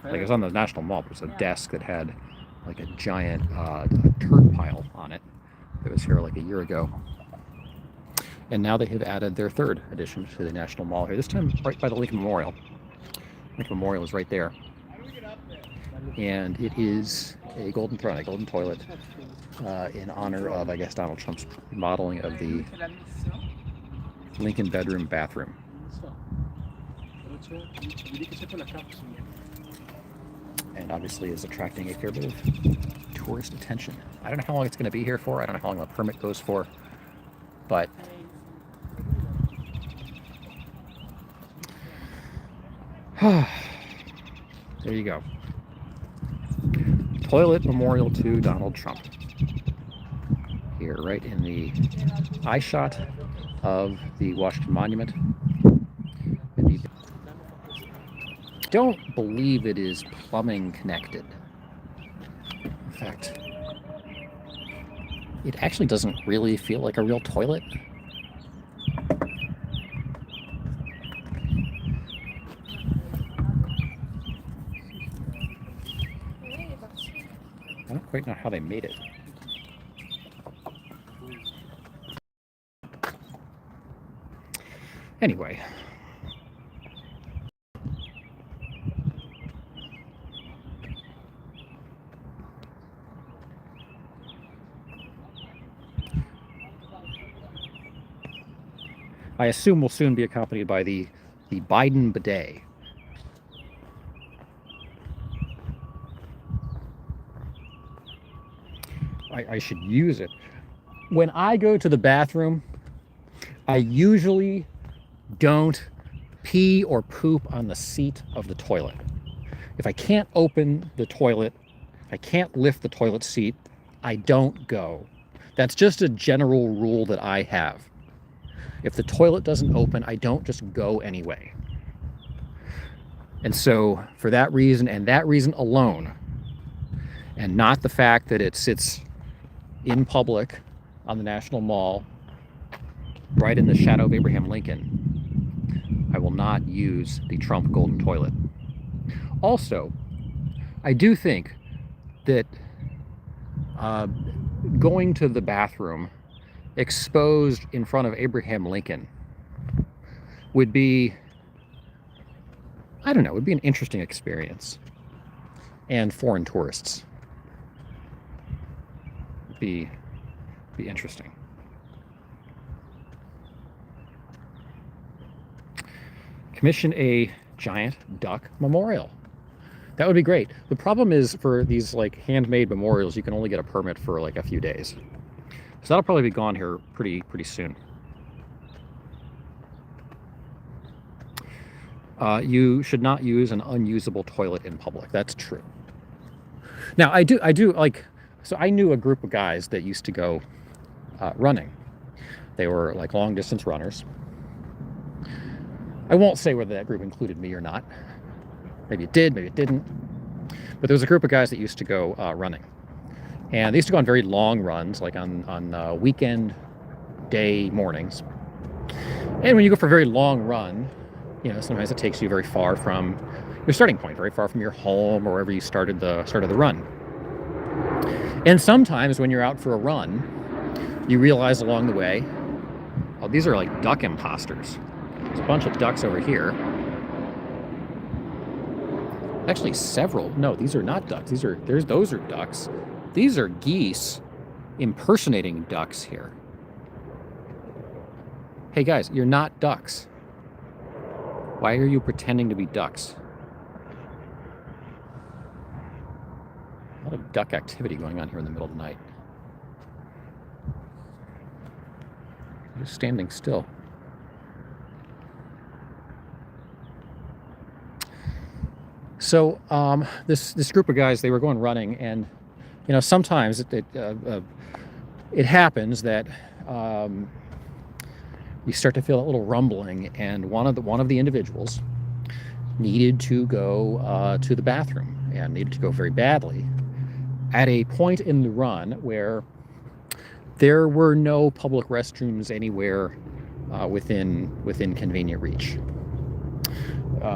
Like, it was on the National Mall, but it was a desk that had like a giant turd pile on it that was here like a year ago. And now they have added their third addition to the National Mall here, this time right by the Lincoln Memorial. Lincoln Memorial is right there. And it is a golden throne, a golden toilet, in honor of, I guess, Donald Trump's remodeling of the Lincoln bedroom bathroom. And obviously is attracting a fair bit of tourist attention. I don't know how long it's going to be here for. I don't know how long the permit goes for. But there you go. Toilet memorial to Donald Trump. Here, right in the eye shot of the Washington Monument. Don't believe it is plumbing connected. In fact, it actually doesn't really feel like a real toilet. I don't quite know how they made it. Anyway. I assume will soon be accompanied by the Biden bidet. I should use it. When I go to the bathroom, I usually don't pee or poop on the seat of the toilet. If I can't open the toilet, I can't lift the toilet seat, I don't go. That's just a general rule that I have. If the toilet doesn't open, I don't just go anyway. And so for that reason, and that reason alone, and not the fact that it sits in public on the National Mall, right in the shadow of Abraham Lincoln, I will not use the Trump golden toilet. Also, I do think that going to the bathroom exposed in front of Abraham Lincoln would be, I don't know, would be an interesting experience. And foreign tourists. Would be interesting. Commission a giant duck memorial. That would be great. The problem is, for these like handmade memorials, you can only get a permit for like a few days. So that'll probably be gone here pretty soon. You should not use an unusable toilet in public. That's true. Now I do like, so I knew a group of guys that used to go running. They were like long distance runners, I won't say whether that group included me or not. Maybe it did, maybe it didn't. But there was a group of guys that used to go running. And they used to go on very long runs, like on weekend day mornings. And when you go for a very long run, sometimes it takes you very far from your starting point, very far from your home or wherever you started the run. And sometimes when you're out for a run, you realize along the way, oh, these are like duck imposters. There's a bunch of ducks over here. Actually, several. No, these are not ducks. Those are ducks. These are geese impersonating ducks here. Hey guys, you're not ducks. Why are you pretending to be ducks? A lot of duck activity going on here in the middle of the night. Just standing still. So this group of guys, they were going running, and sometimes it happens that you start to feel a little rumbling, and one of the individuals needed to go to the bathroom, and needed to go very badly at a point in the run where there were no public restrooms anywhere within convenient reach.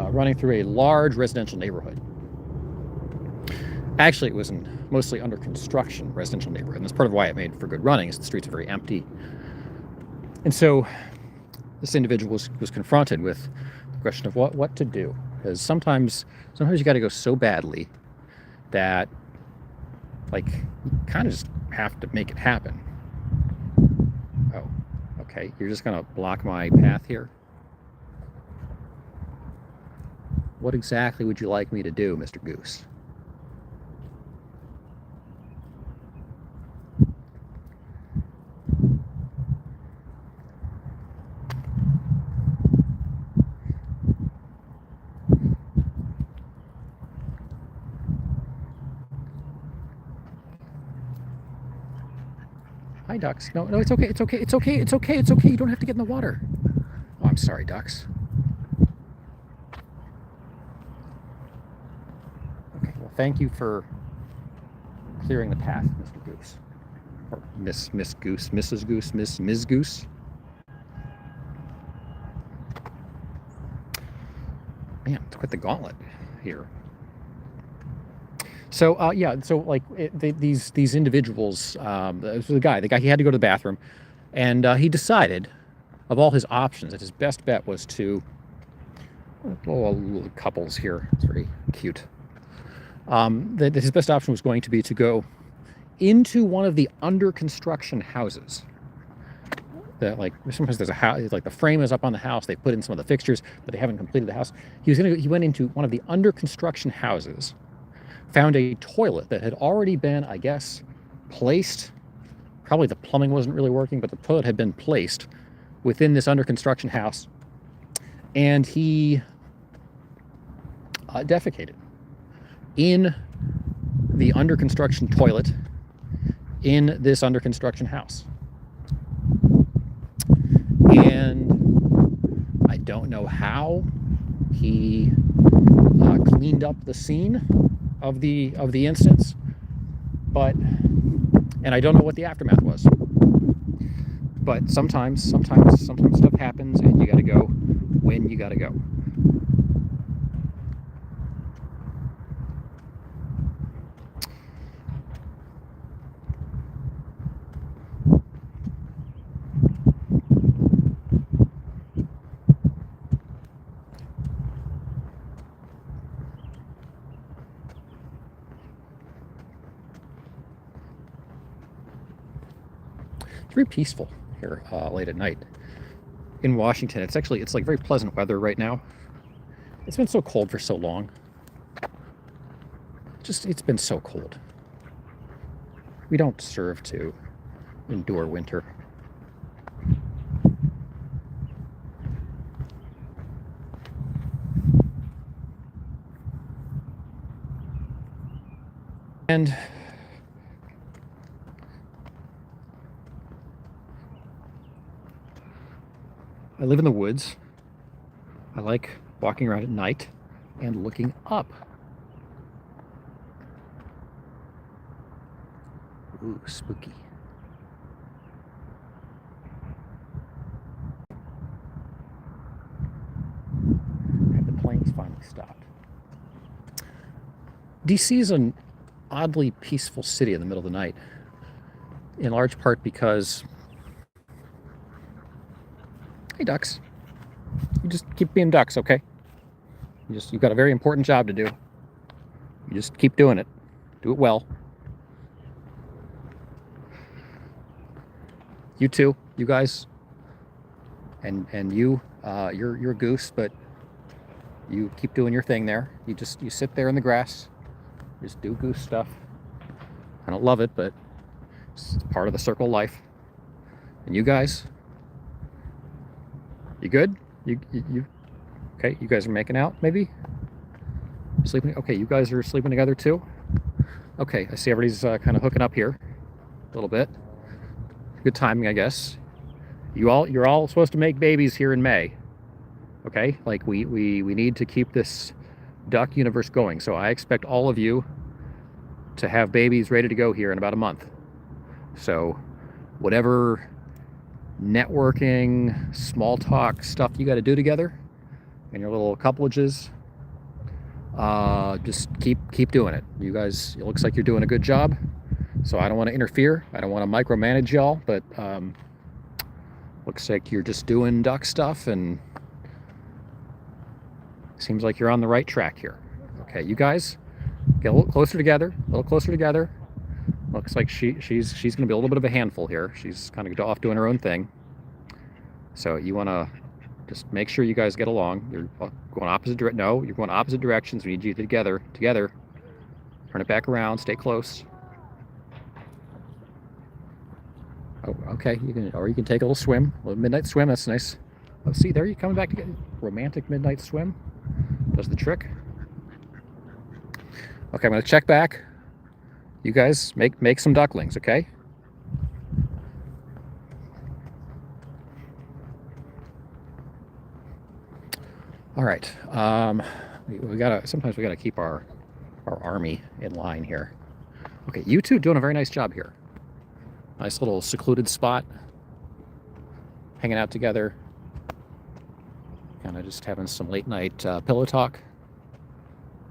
Running through a large residential neighborhood. Actually, it was a mostly under construction residential neighborhood, and that's part of why it made for good running, is the streets are very empty. And so this individual was confronted with the question of what to do, because sometimes you got to go so badly that you kind of just have to make it happen. Oh, okay, you're just gonna block my path here? What exactly would you like me to do, Mr. Goose? Hi, ducks. No, it's okay. It's okay. It's okay. It's okay. It's okay. You don't have to get in the water. Oh, I'm sorry, ducks. Okay. Well, thank you for clearing the path, Mr. Goose, or Miss Goose, Mrs. Goose, Ms. Goose. Man, it's quite the gauntlet here. So these individuals, the guy, he had to go to the bathroom, and he decided, of all his options, that his best bet was to, little couples here, it's very cute, that his best option was going to be to go into one of the under construction houses. That sometimes there's a house, the frame is up on the house, they put in some of the fixtures, but they haven't completed the house. He went into one of the under construction houses, found a toilet that had already been, I guess, placed. Probably the plumbing wasn't really working, but the toilet had been placed within this under construction house. And he defecated in the under construction toilet in this under construction house. And I don't know how he cleaned up the scene of the instance, and I don't know what the aftermath was. But sometimes stuff happens, and you got to go when you got to go. Very peaceful here late at night in Washington. It's like very pleasant weather right now. It's been so cold for so long. It's been so cold. We don't deserve to endure winter. And I live in the woods. I like walking around at night and looking up. Ooh, spooky. And the plane's finally stopped. DC is an oddly peaceful city in the middle of the night, in large part because, hey ducks, you just keep being ducks, okay? You've got a very important job to do. You just keep doing it. Do it well. You too, you guys, and you, you're a goose, but you keep doing your thing there. You sit there in the grass, just do goose stuff. I don't love it, but it's part of the circle of life. And you guys, you good? You okay? You guys are making out, maybe? Sleeping? Okay, you guys are sleeping together too? Okay, I see everybody's kind of hooking up here a little bit. Good timing, I guess. You're all supposed to make babies here in May. Okay? Like we need to keep this duck universe going. So I expect all of you to have babies ready to go here in about a month. So whatever networking, small talk stuff you got to do together in your little coupleages, just keep doing it. You guys, it looks like you're doing a good job. So I don't want to interfere. I don't want to micromanage y'all, but looks like you're just doing duck stuff, and seems like you're on the right track here. Okay, you guys get a little closer together. A little closer together. Looks like she's going to be a little bit of a handful here. She's kind of off doing her own thing. So you want to just make sure you guys get along. You're going opposite direction. No, you're going opposite directions. We need you together. Together. Turn it back around. Stay close. Oh, okay. You can take a little swim, a little midnight swim. That's nice. Oh, see, there you're coming back to get romantic midnight swim. Does the trick. Okay, I'm gonna check back. You guys make some ducklings, okay? All right. Sometimes we gotta keep our army in line here. Okay, you two doing a very nice job here. Nice little secluded spot, hanging out together, kind of just having some late night pillow talk.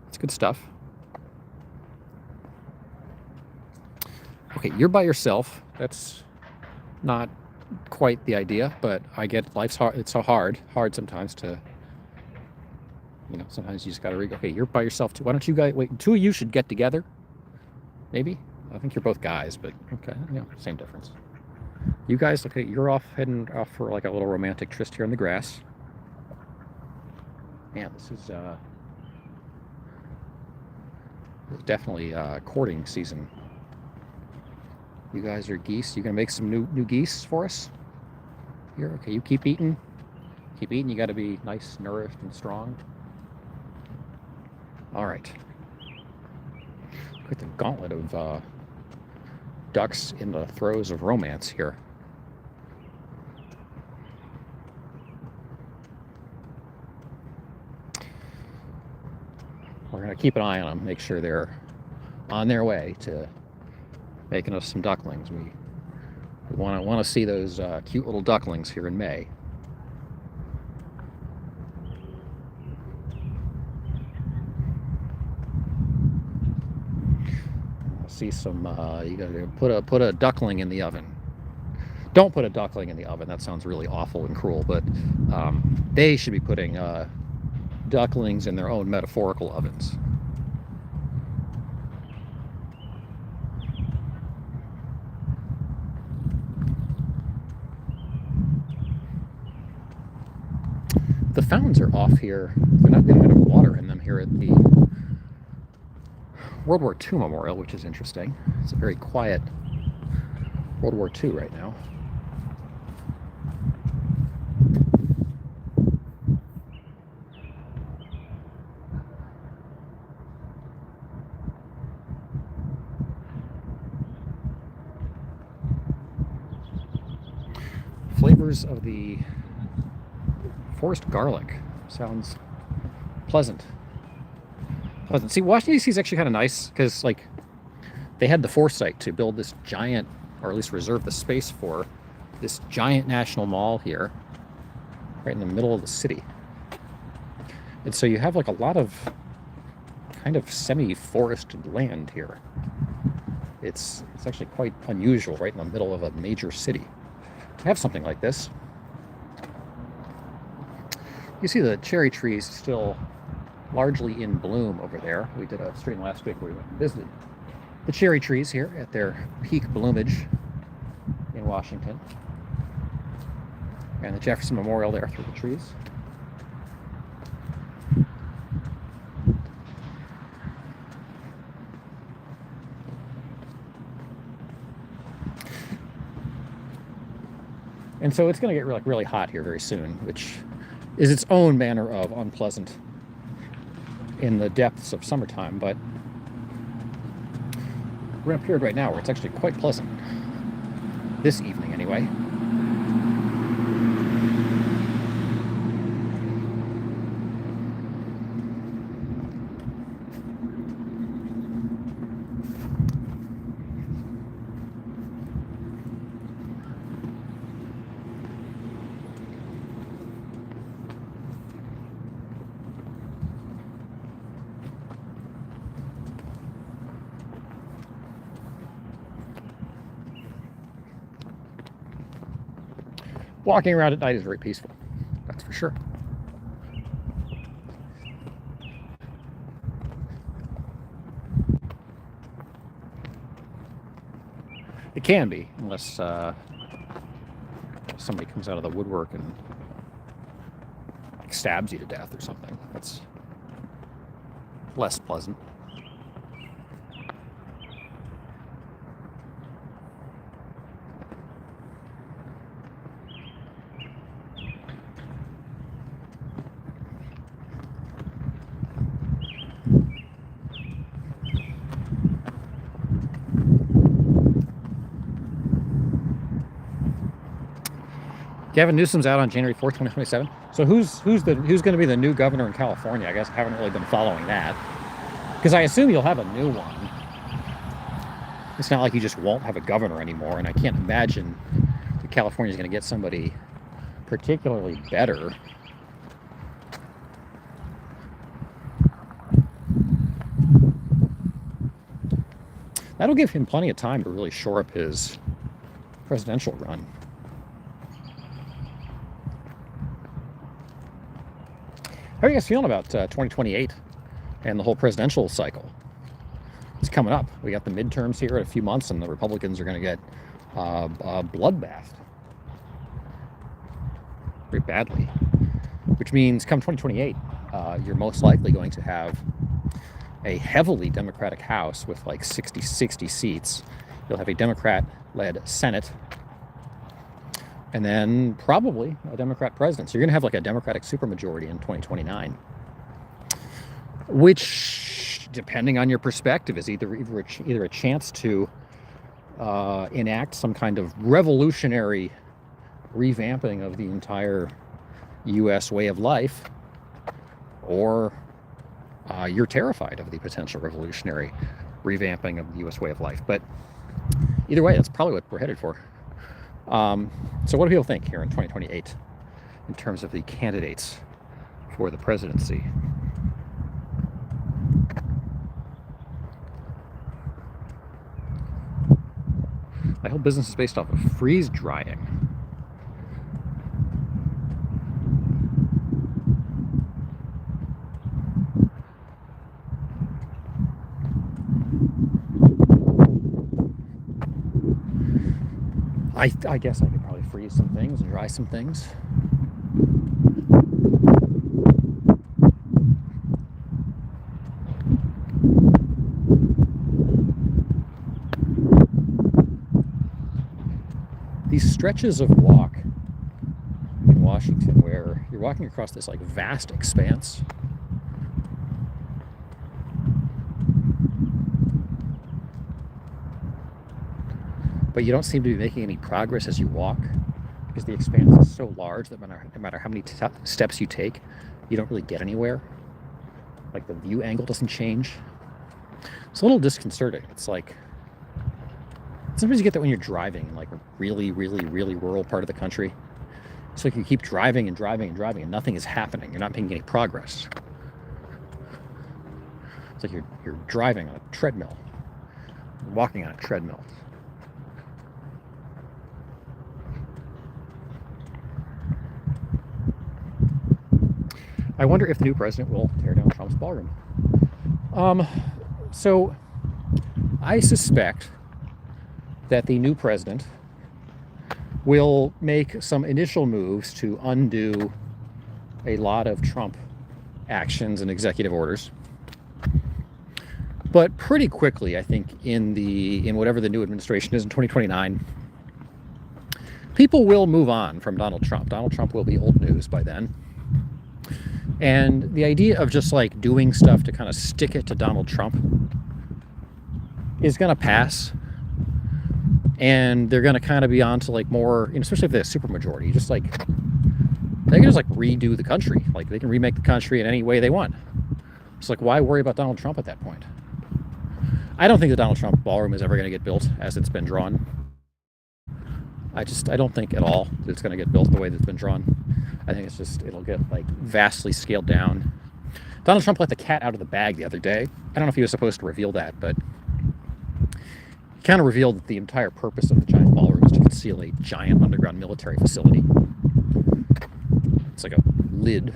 It's good stuff. Okay, you're by yourself. That's not quite the idea, but I get life's hard. It's so hard sometimes to, sometimes you just gotta okay, you're by yourself too. Why don't you guys, wait, two of you should get together, maybe? I think you're both guys, but okay, same difference. You guys, okay, you're heading off for like a little romantic tryst here in the grass. Man, this is definitely courting season. You guys are geese. You gonna make some new geese for us? Here, okay, you keep eating. Keep eating, you gotta be nice, nourished, and strong. All right. Look at the gauntlet of ducks in the throes of romance here. We're going to keep an eye on them, make sure they're on their way to making us some ducklings. We want to see those cute little ducklings here in May. See some, you gotta put a duckling in the oven. Don't put a duckling in the oven. That sounds really awful and cruel, but they should be putting ducklings in their own metaphorical ovens. The fountains are off here. They don't have water in them here at the World War II Memorial, which is interesting. It's a very quiet World War II right now. Flavors of the forest garlic. Sounds pleasant. Pleasant. See, Washington D.C. is actually kind of nice because, like, they had the foresight to build this giant, or at least reserve the space for this giant national mall here, right in the middle of the city. And so you have like a lot of kind of semi-forested land here. It's actually quite unusual right in the middle of a major city to have something like this. You see the cherry trees still largely in bloom over there. We did a stream last week where we went and visited the cherry trees here at their peak bloomage in Washington. And the Jefferson Memorial there through the trees. And so it's going to get really hot here very soon, which is its own manner of unpleasant in the depths of summertime. But we're in a period right now where it's actually quite pleasant. This evening, anyway. Walking around at night is very peaceful, that's for sure. It can be, unless somebody comes out of the woodwork and stabs you to death or something. That's less pleasant. Gavin Newsom's out on January 4th, 2027. So who's going to be the new governor in California? I guess I haven't really been following that. Because I assume you'll have a new one. It's not like you just won't have a governor anymore, and I can't imagine that California's going to get somebody particularly better. That'll give him plenty of time to really shore up his presidential run. How are you guys feeling about 2028 and the whole presidential cycle? It's coming up. We got the midterms here in a few months, and the Republicans are going to get bloodbathed very badly, which means come 2028, you're most likely going to have a heavily Democratic House with like 60 seats. You'll have a Democrat-led Senate, and then probably a Democrat president. So you're going to have like a Democratic supermajority in 2029, which, depending on your perspective, is either a chance to enact some kind of revolutionary revamping of the entire U.S. way of life, or you're terrified of the potential revolutionary revamping of the U.S. way of life. But either way, that's probably what we're headed for. So what do people think here in 2028 in terms of the candidates for the presidency? My whole business is based off of freeze drying. I guess I could probably freeze some things and dry some things. These stretches of walk in Washington where you're walking across this like vast expanse, but you don't seem to be making any progress as you walk because the expanse is so large that no matter how many steps you take, you don't really get anywhere. Like the view angle doesn't change. It's a little disconcerting. It's like, sometimes you get that when you're driving in like a really, really, really rural part of the country. It's like you keep driving and driving and driving and nothing is happening. You're not making any progress. It's like you're driving on a treadmill, walking on a treadmill. I wonder if the new president will tear down Trump's ballroom. So I suspect that the new president will make some initial moves to undo a lot of Trump actions and executive orders. But pretty quickly, I think, in whatever the new administration is in 2029, people will move on from Donald Trump. Donald Trump will be old news by then. And the idea of just like doing stuff to kind of stick it to Donald Trump is going to pass. And they're going to kind of be on to like more, especially if they have supermajority, just like, they can just like redo the country. Like they can remake the country in any way they want. It's like, why worry about Donald Trump at that point? I don't think the Donald Trump ballroom is ever going to get built as it's been drawn. I don't think at all that it's going to get built the way that it's been drawn. I think it'll get like vastly scaled down. Donald Trump let the cat out of the bag the other day. I don't know if he was supposed to reveal that, but he kind of revealed that the entire purpose of the giant ballroom is to conceal a giant underground military facility. It's like a lid.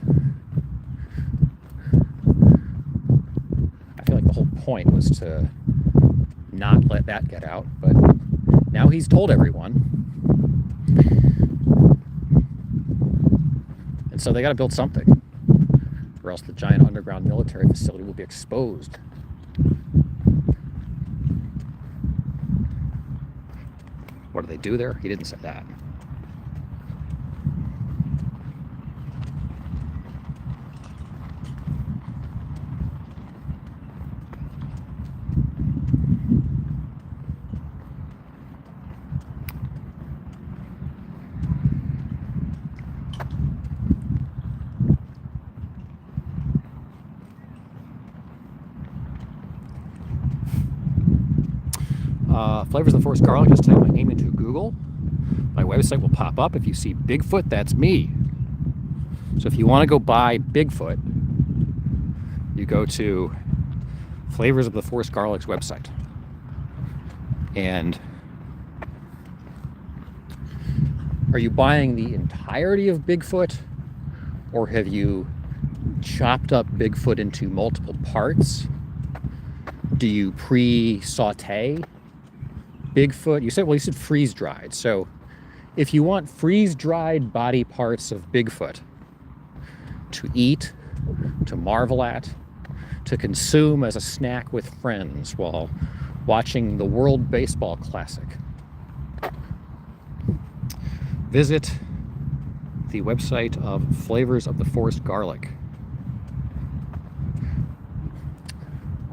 I feel like the whole point was to not let that get out, but now he's told everyone. And so they got to build something, or else the giant underground military facility will be exposed. What do they do there? He didn't say that. Flavors of the Forest Garlic, just type my name into Google. My website will pop up. If you see Bigfoot, that's me. So if you want to go buy Bigfoot, you go to Flavors of the Forest Garlic's website. And are you buying the entirety of Bigfoot, or have you chopped up Bigfoot into multiple parts? Do you pre-saute Bigfoot? You said freeze-dried. So if you want freeze-dried body parts of Bigfoot to eat, to marvel at, to consume as a snack with friends while watching the World Baseball Classic, visit the website of Flavors of the Forest Garlic.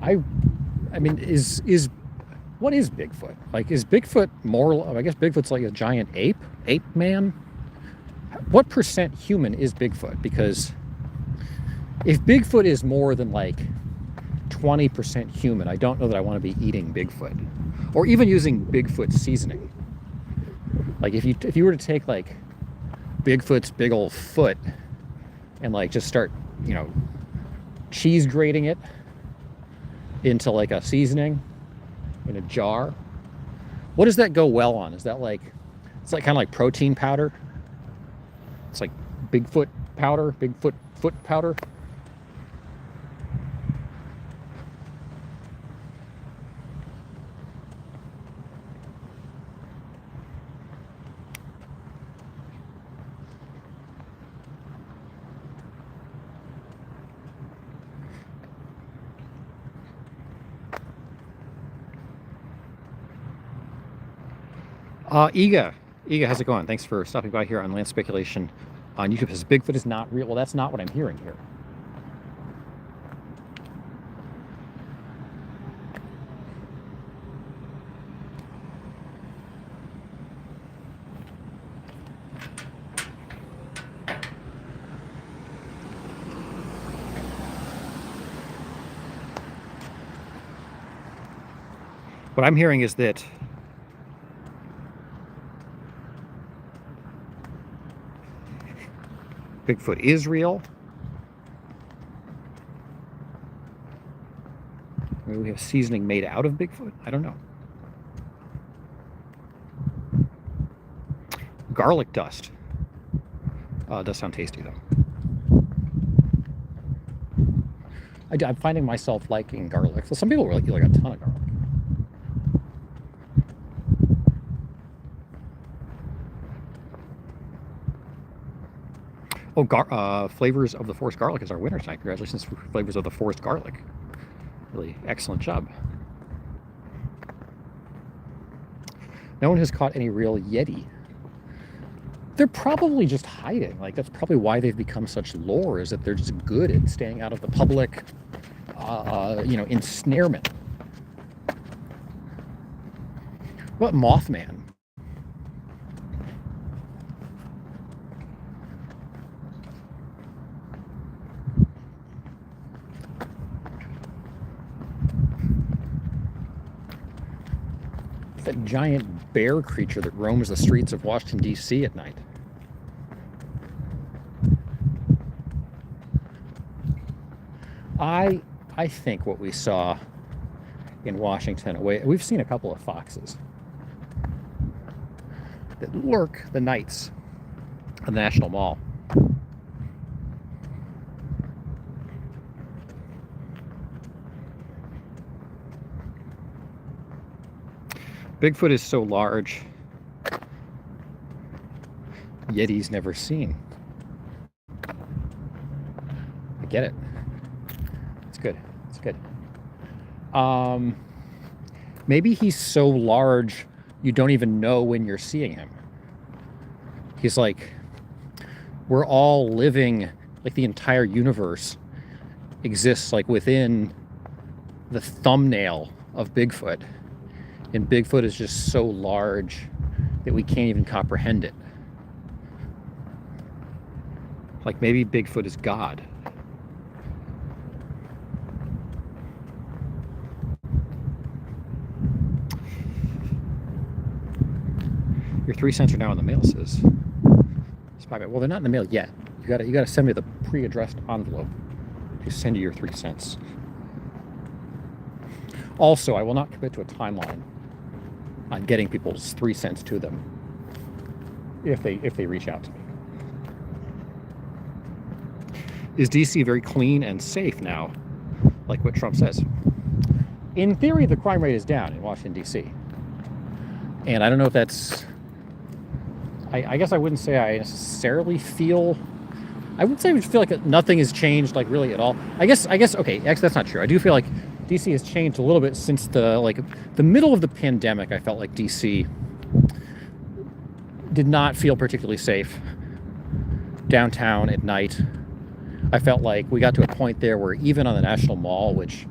I mean, what is Bigfoot? Like, is Bigfoot more, I guess Bigfoot's like a giant ape man? What percent human is Bigfoot? Because if Bigfoot is more than like 20% human, I don't know that I want to be eating Bigfoot, or even using Bigfoot seasoning. Like if you were to take like Bigfoot's big old foot and like just start, cheese grating it into like a seasoning in a jar, what does that go well on? Is that like, it's like kind of like protein powder? It's like Bigfoot powder, Bigfoot foot powder. Iga, how's it going? Thanks for stopping by here on Land Speculation on YouTube. Says Bigfoot is not real. Well, that's not what I'm hearing here. What I'm hearing is that Bigfoot is real. Maybe we have seasoning made out of Bigfoot. I don't know. Garlic dust. Does sound tasty, though. I'm finding myself liking garlic. So some people really like a ton of garlic. Oh, Flavors of the Forest Garlic is our winner tonight. Congratulations, Flavors of the Forest Garlic. Really excellent job. No one has caught any real Yeti. They're probably just hiding. Like, that's probably why they've become such lore, is that they're just good at staying out of the public, ensnarement. What Mothman? That giant bear creature that roams the streets of Washington, D.C. at night. I think what we saw in Washington, we've seen a couple of foxes that lurk the nights at the National Mall. Bigfoot is so large, Yeti's never seen. I get it. It's good. It's good. Maybe he's so large you don't even know when you're seeing him. He's like, we're all living, like the entire universe exists like within the thumbnail of Bigfoot. And Bigfoot is just so large that we can't even comprehend it. Like maybe Bigfoot is God. Your 3 cents are now in the mail, says Spyback. Well, they're not in the mail yet. You gotta send me the pre-addressed envelope to send you your 3 cents. Also, I will not commit to a timeline on getting people's 3 cents to them if they reach out to me. Is DC very clean and safe now, like what Trump says? In theory, the crime rate is down in Washington, D.C. And I don't know if that's... I guess I wouldn't say I necessarily feel... I would say I feel like nothing has changed, like, really at all. I guess, okay, actually, that's not true. I do feel like DC has changed a little bit since the middle of the pandemic. I felt like DC did not feel particularly safe downtown at night. I felt like we got to a point there where even on the National Mall, which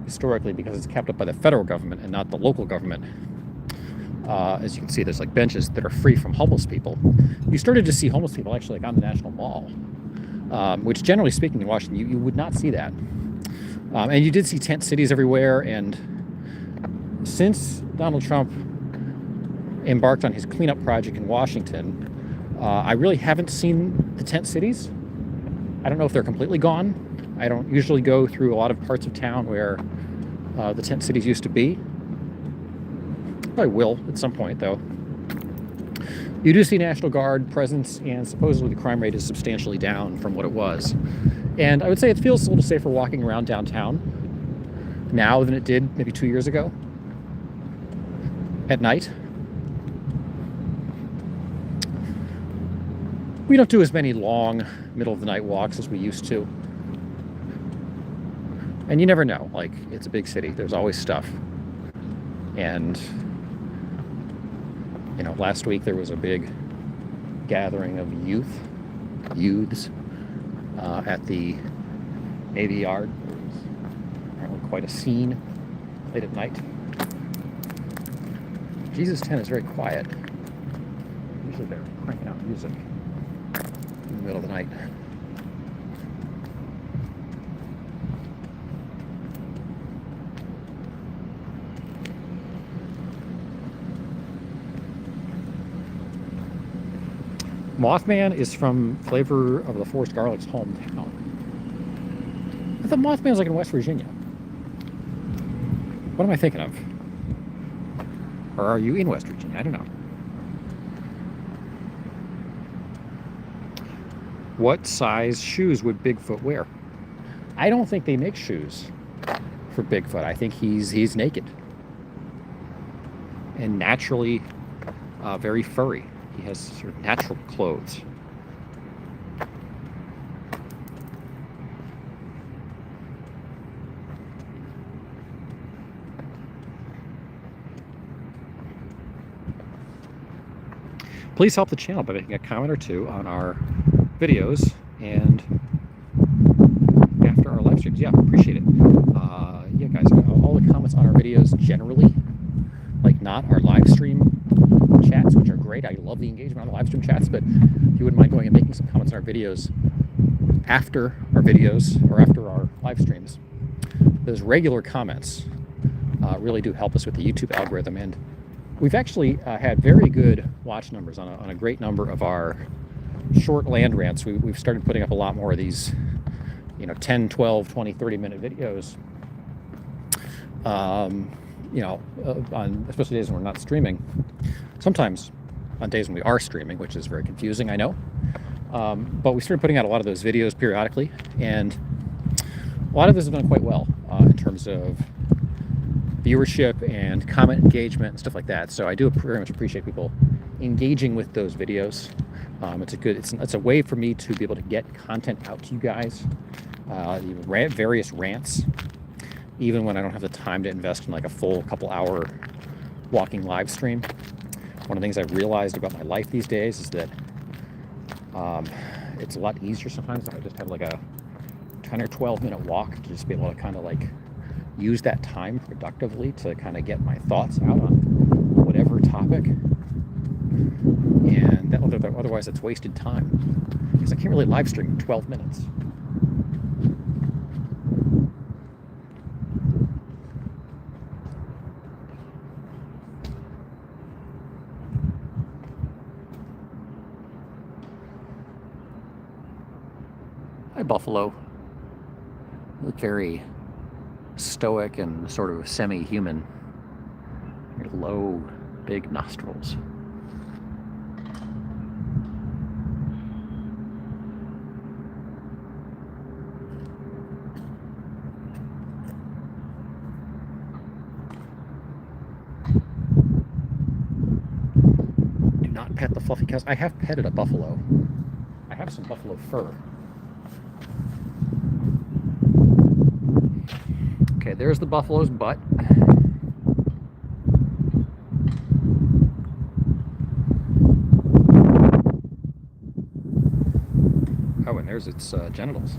historically, because it's kept up by the federal government and not the local government, as you can see, there's like benches that are free from homeless people. You started to see homeless people actually like on the National Mall, which generally speaking in Washington, you would not see that. And you did see tent cities everywhere. And since Donald Trump embarked on his cleanup project in Washington, I really haven't seen the tent cities. I don't know if they're completely gone. I don't usually go through a lot of parts of town where the tent cities used to be. I will at some point, though. You do see National Guard presence, and supposedly the crime rate is substantially down from what it was. And I would say it feels a little safer walking around downtown now than it did maybe 2 years ago at night. We don't do as many long middle of the night walks as we used to. And you never know, like, it's a big city. There's always stuff. And, you know, last week there was a big gathering of youths at the Navy Yard. There was apparently quite a scene late at night. Jesus 10 is very quiet. Usually they're cranking out music in the middle of the night. Mothman is from Flavor of the Forest Garlic's hometown. I thought Mothman was like in West Virginia. What am I thinking of? Or are you in West Virginia? I don't know. What size shoes would Bigfoot wear? I don't think they make shoes for Bigfoot. I think he's naked and naturally very furry. He has sort of natural clothes. Please help the channel by making a comment or two on our videos and after our live streams. Yeah, appreciate it. Yeah, guys, all the comments on our videos generally, like not our live stream chats, which are great. I love the engagement on the live stream chats, but if you wouldn't mind going and making some comments on our videos after our videos or after our live streams, those regular comments really do help us with the YouTube algorithm. And we've actually had very good watch numbers on a great number of our short land rants. We've started putting up a lot more of these, 10, 12, 20, 30-minute videos, on especially days when we're not streaming. Sometimes on days when we are streaming, which is very confusing, I know. But we started putting out a lot of those videos periodically, and a lot of this has done quite well in terms of viewership and comment engagement and stuff like that. So I do very much appreciate people engaging with those videos. It's a way for me to be able to get content out to you guys, various rants, even when I don't have the time to invest in like a full couple hour walking live stream. One of the things I've realized about my life these days is that it's a lot easier sometimes if I just have like a 10 or 12 minute walk to just be able to kind of like use that time productively to kind of get my thoughts out on whatever topic. And that, otherwise it's wasted time because I can't really live stream 12 minutes. Hi, Buffalo. You look very stoic and sort of semi-human. Your low, big nostrils. Do not pet the fluffy cows. I have petted a buffalo. I have some buffalo fur. Okay, there's the buffalo's butt. Oh, and there's its genitals.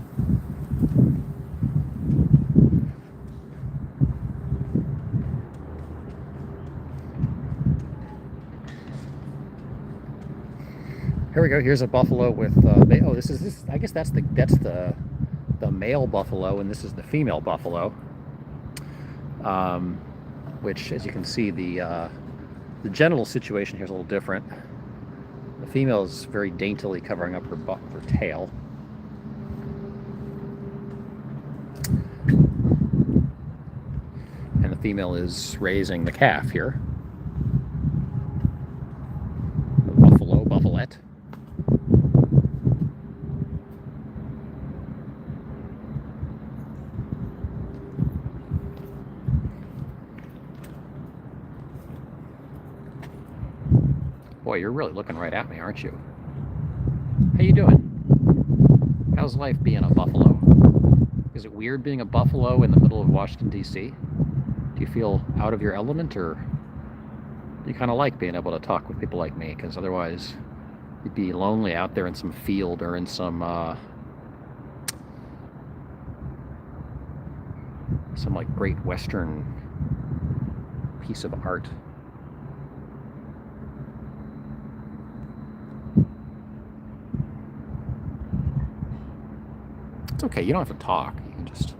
Here we go. Here's a buffalo with. This. I guess that's the male buffalo, and this is the female buffalo. Which, as you can see, the genital situation here is a little different. The female is very daintily covering up her butt, her tail. And the female is raising the calf here. The buffalette. Boy, you're really looking right at me, aren't you? How you doing? How's life being a buffalo? Is it weird being a buffalo in the middle of Washington, D.C.? Do you feel out of your element, or do you kind of like being able to talk with people like me? Because otherwise, you'd be lonely out there in some field or in some like great Western piece of art. It's okay, you don't have to talk. You can just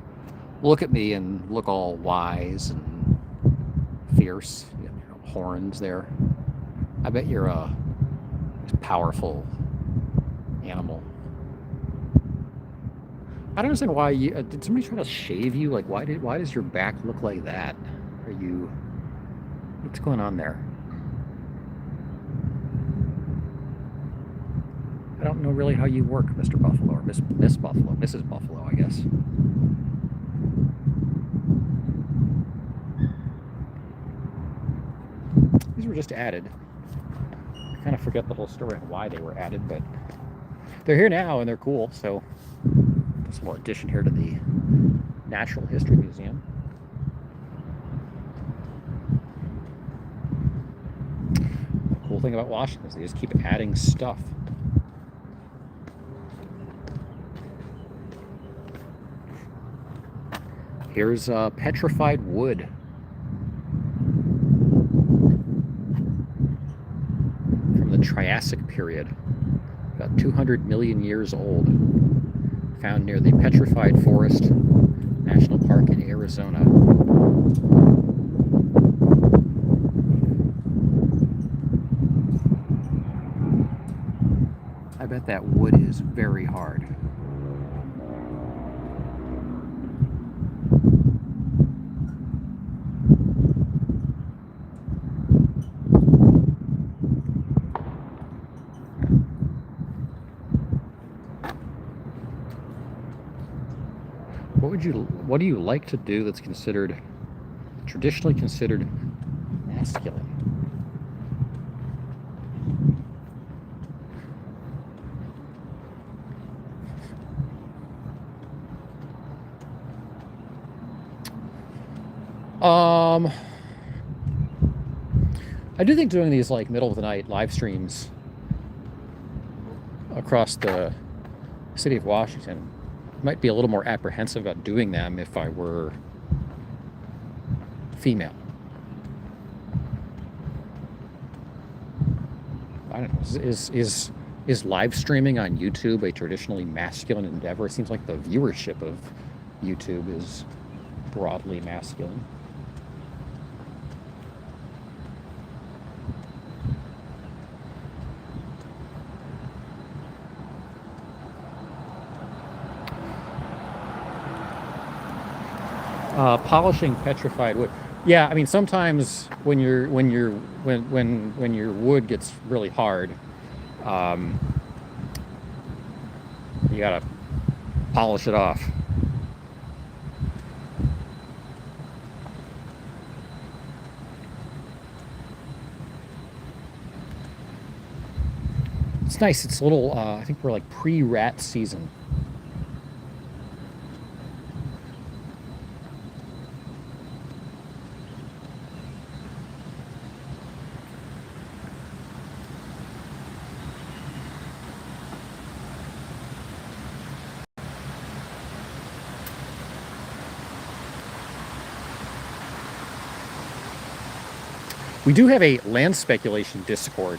look at me and look all wise and fierce. You have your horns there. I bet you're a powerful animal. I don't understand why you did somebody try to shave you? Like, why does your back look like that? Are you what's going on there? I don't know really how you work, Mr. Buffalo, or Miss Buffalo, Mrs. Buffalo, I guess. These were just added. I kind of forget the whole story on why they were added, but they're here now and they're cool. So just a little addition here to the Natural History Museum. The cool thing about Washington is they just keep adding stuff. Here's petrified wood. From the Triassic period. About 200 million years old. Found near the Petrified Forest National Park in Arizona. I bet that wood is very hard. What do you like to do that's traditionally considered masculine? I do think doing these like middle of the night live streams across the city of Washington might be a little more apprehensive about doing them if I were female. I don't know. Is live streaming on YouTube a traditionally masculine endeavor? It seems like the viewership of YouTube is broadly masculine. Polishing petrified wood. Yeah, I mean sometimes when your wood gets really hard, you gotta polish it off. It's nice. It's a little. I think we're like pre-rat season. We do have a land speculation Discord.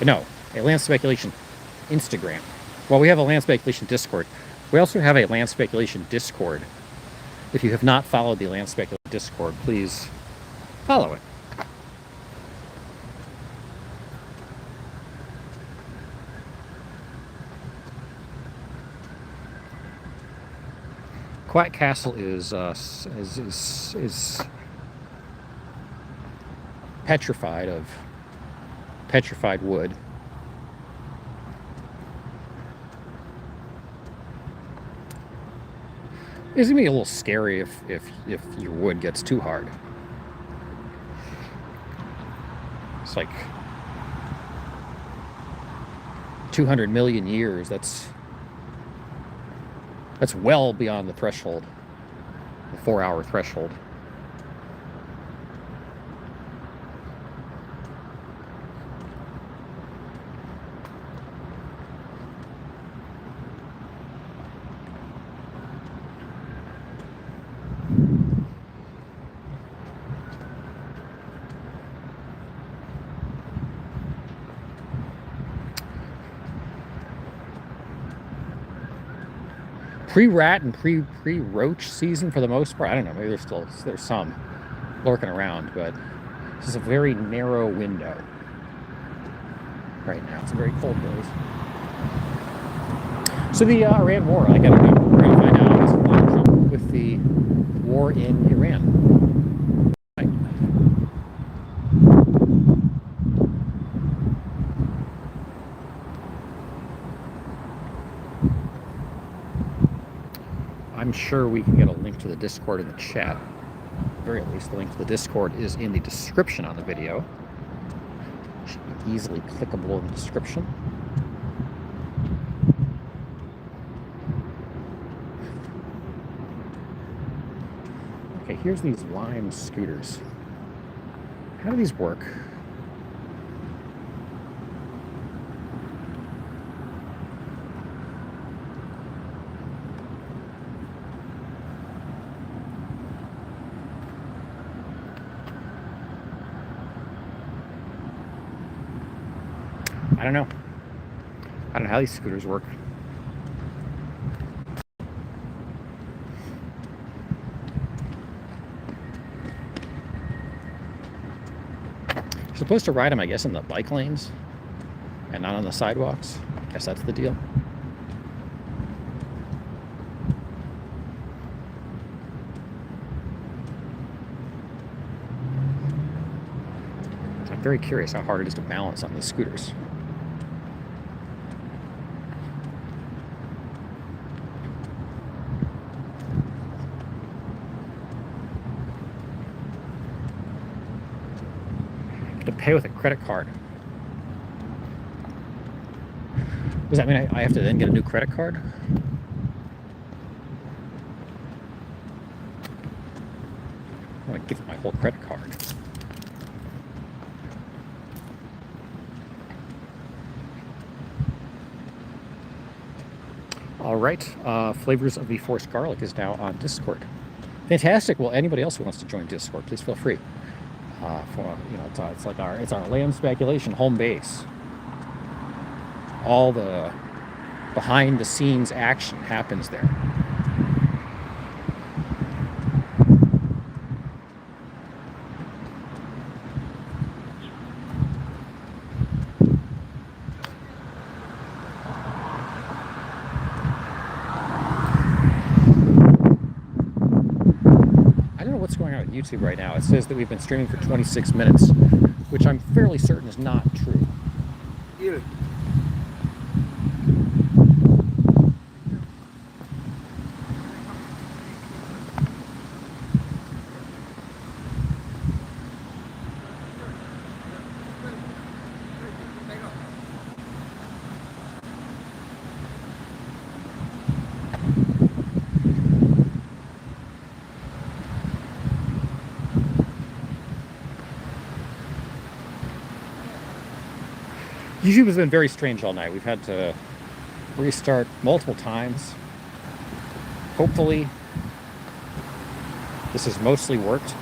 No, a land speculation Instagram. Well, we have a land speculation Discord. We also have a land speculation Discord. If you have not followed the land speculation Discord, please follow it. Quiet Castle is petrified of petrified wood. It's gonna be a little scary if your wood gets too hard. It's like 200 million years. That's well beyond the threshold, the 4-hour threshold. Pre-rat and pre-roach season for the most part. I don't know. Maybe there's some lurking around, but this is a very narrow window right now. It's a very cold place. So the Iran war, like I don't know, we're going to find out. I guess a lot of trouble with the war in Iran. Right. I'm sure we can get a link to the Discord in the chat. At the very least, the link to the Discord is in the description on the video. Should be easily clickable in the description. Okay, here's these Lime scooters. How do these work? I don't know. I don't know how these scooters work. You're supposed to ride them, I guess, in the bike lanes and not on the sidewalks. I guess that's the deal. I'm very curious how hard it is to balance on these scooters. To pay with a credit card. Does that mean I have to then get a new credit card? I want to give my whole credit card. All right, Flavors of the Forced Garlic is now on Discord. Fantastic. Well, anybody else who wants to join Discord, please feel free. It's like our land speculation home base. All the behind the scenes action happens there. What's going on with YouTube right now. It says that we've been streaming for 26 minutes, which I'm fairly certain is not true. Yeah. YouTube has been very strange all night. We've had to restart multiple times. Hopefully, this has mostly worked.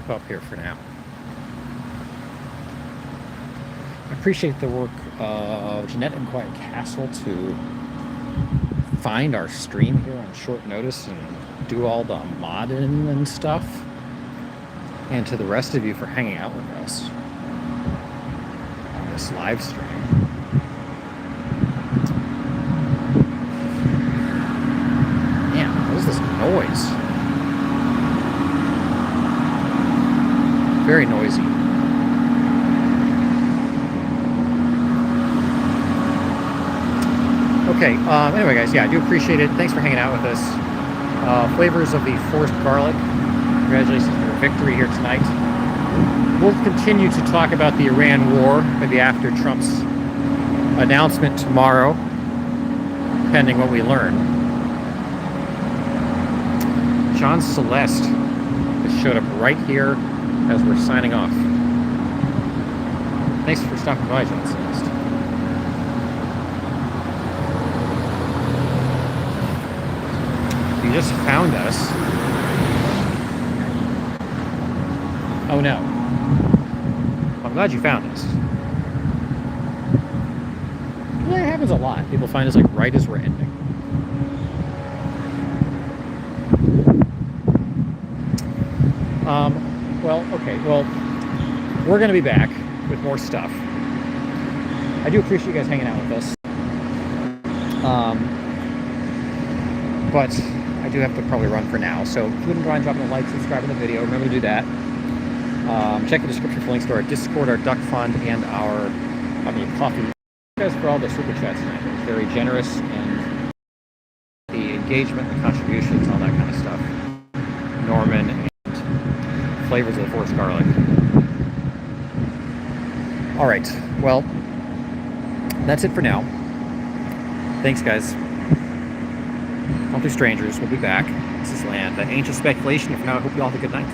wrap up here for now. I appreciate the work of Jeanette and Quiet Castle to find our stream here on short notice and do all the modding and stuff. And to the rest of you for hanging out with us on this live stream. Man, what is this noise? Very noisy. Okay, anyway guys, yeah, I do appreciate it. Thanks for hanging out with us. Flavors of the forced garlic. Congratulations on your victory here tonight. We'll continue to talk about the Iran war, maybe after Trump's announcement tomorrow, depending what we learn. John Celeste has showed up right here as we're signing off. Thanks for stopping by, John Celeste. You just found us. Oh no. I'm glad you found us. Well, that happens a lot. People find us like right as we're ending. Well, okay. Well, we're going to be back with more stuff. I do appreciate you guys hanging out with us. But I do have to probably run for now. So if you wouldn't mind dropping a like, subscribe to the video, remember to do that. Check the description for links to our Discord, our Duck Fund, and our coffee. Thank you guys for all the super chats tonight. It was very generous, and the engagement, the contributions, all that kind of stuff. Norman and Flavors of the Forced Garlic. All right, well, that's it for now. Thanks, guys. Don't be strangers. We'll be back. This is Land. Ancient Speculation. For now, I hope you all have a good night.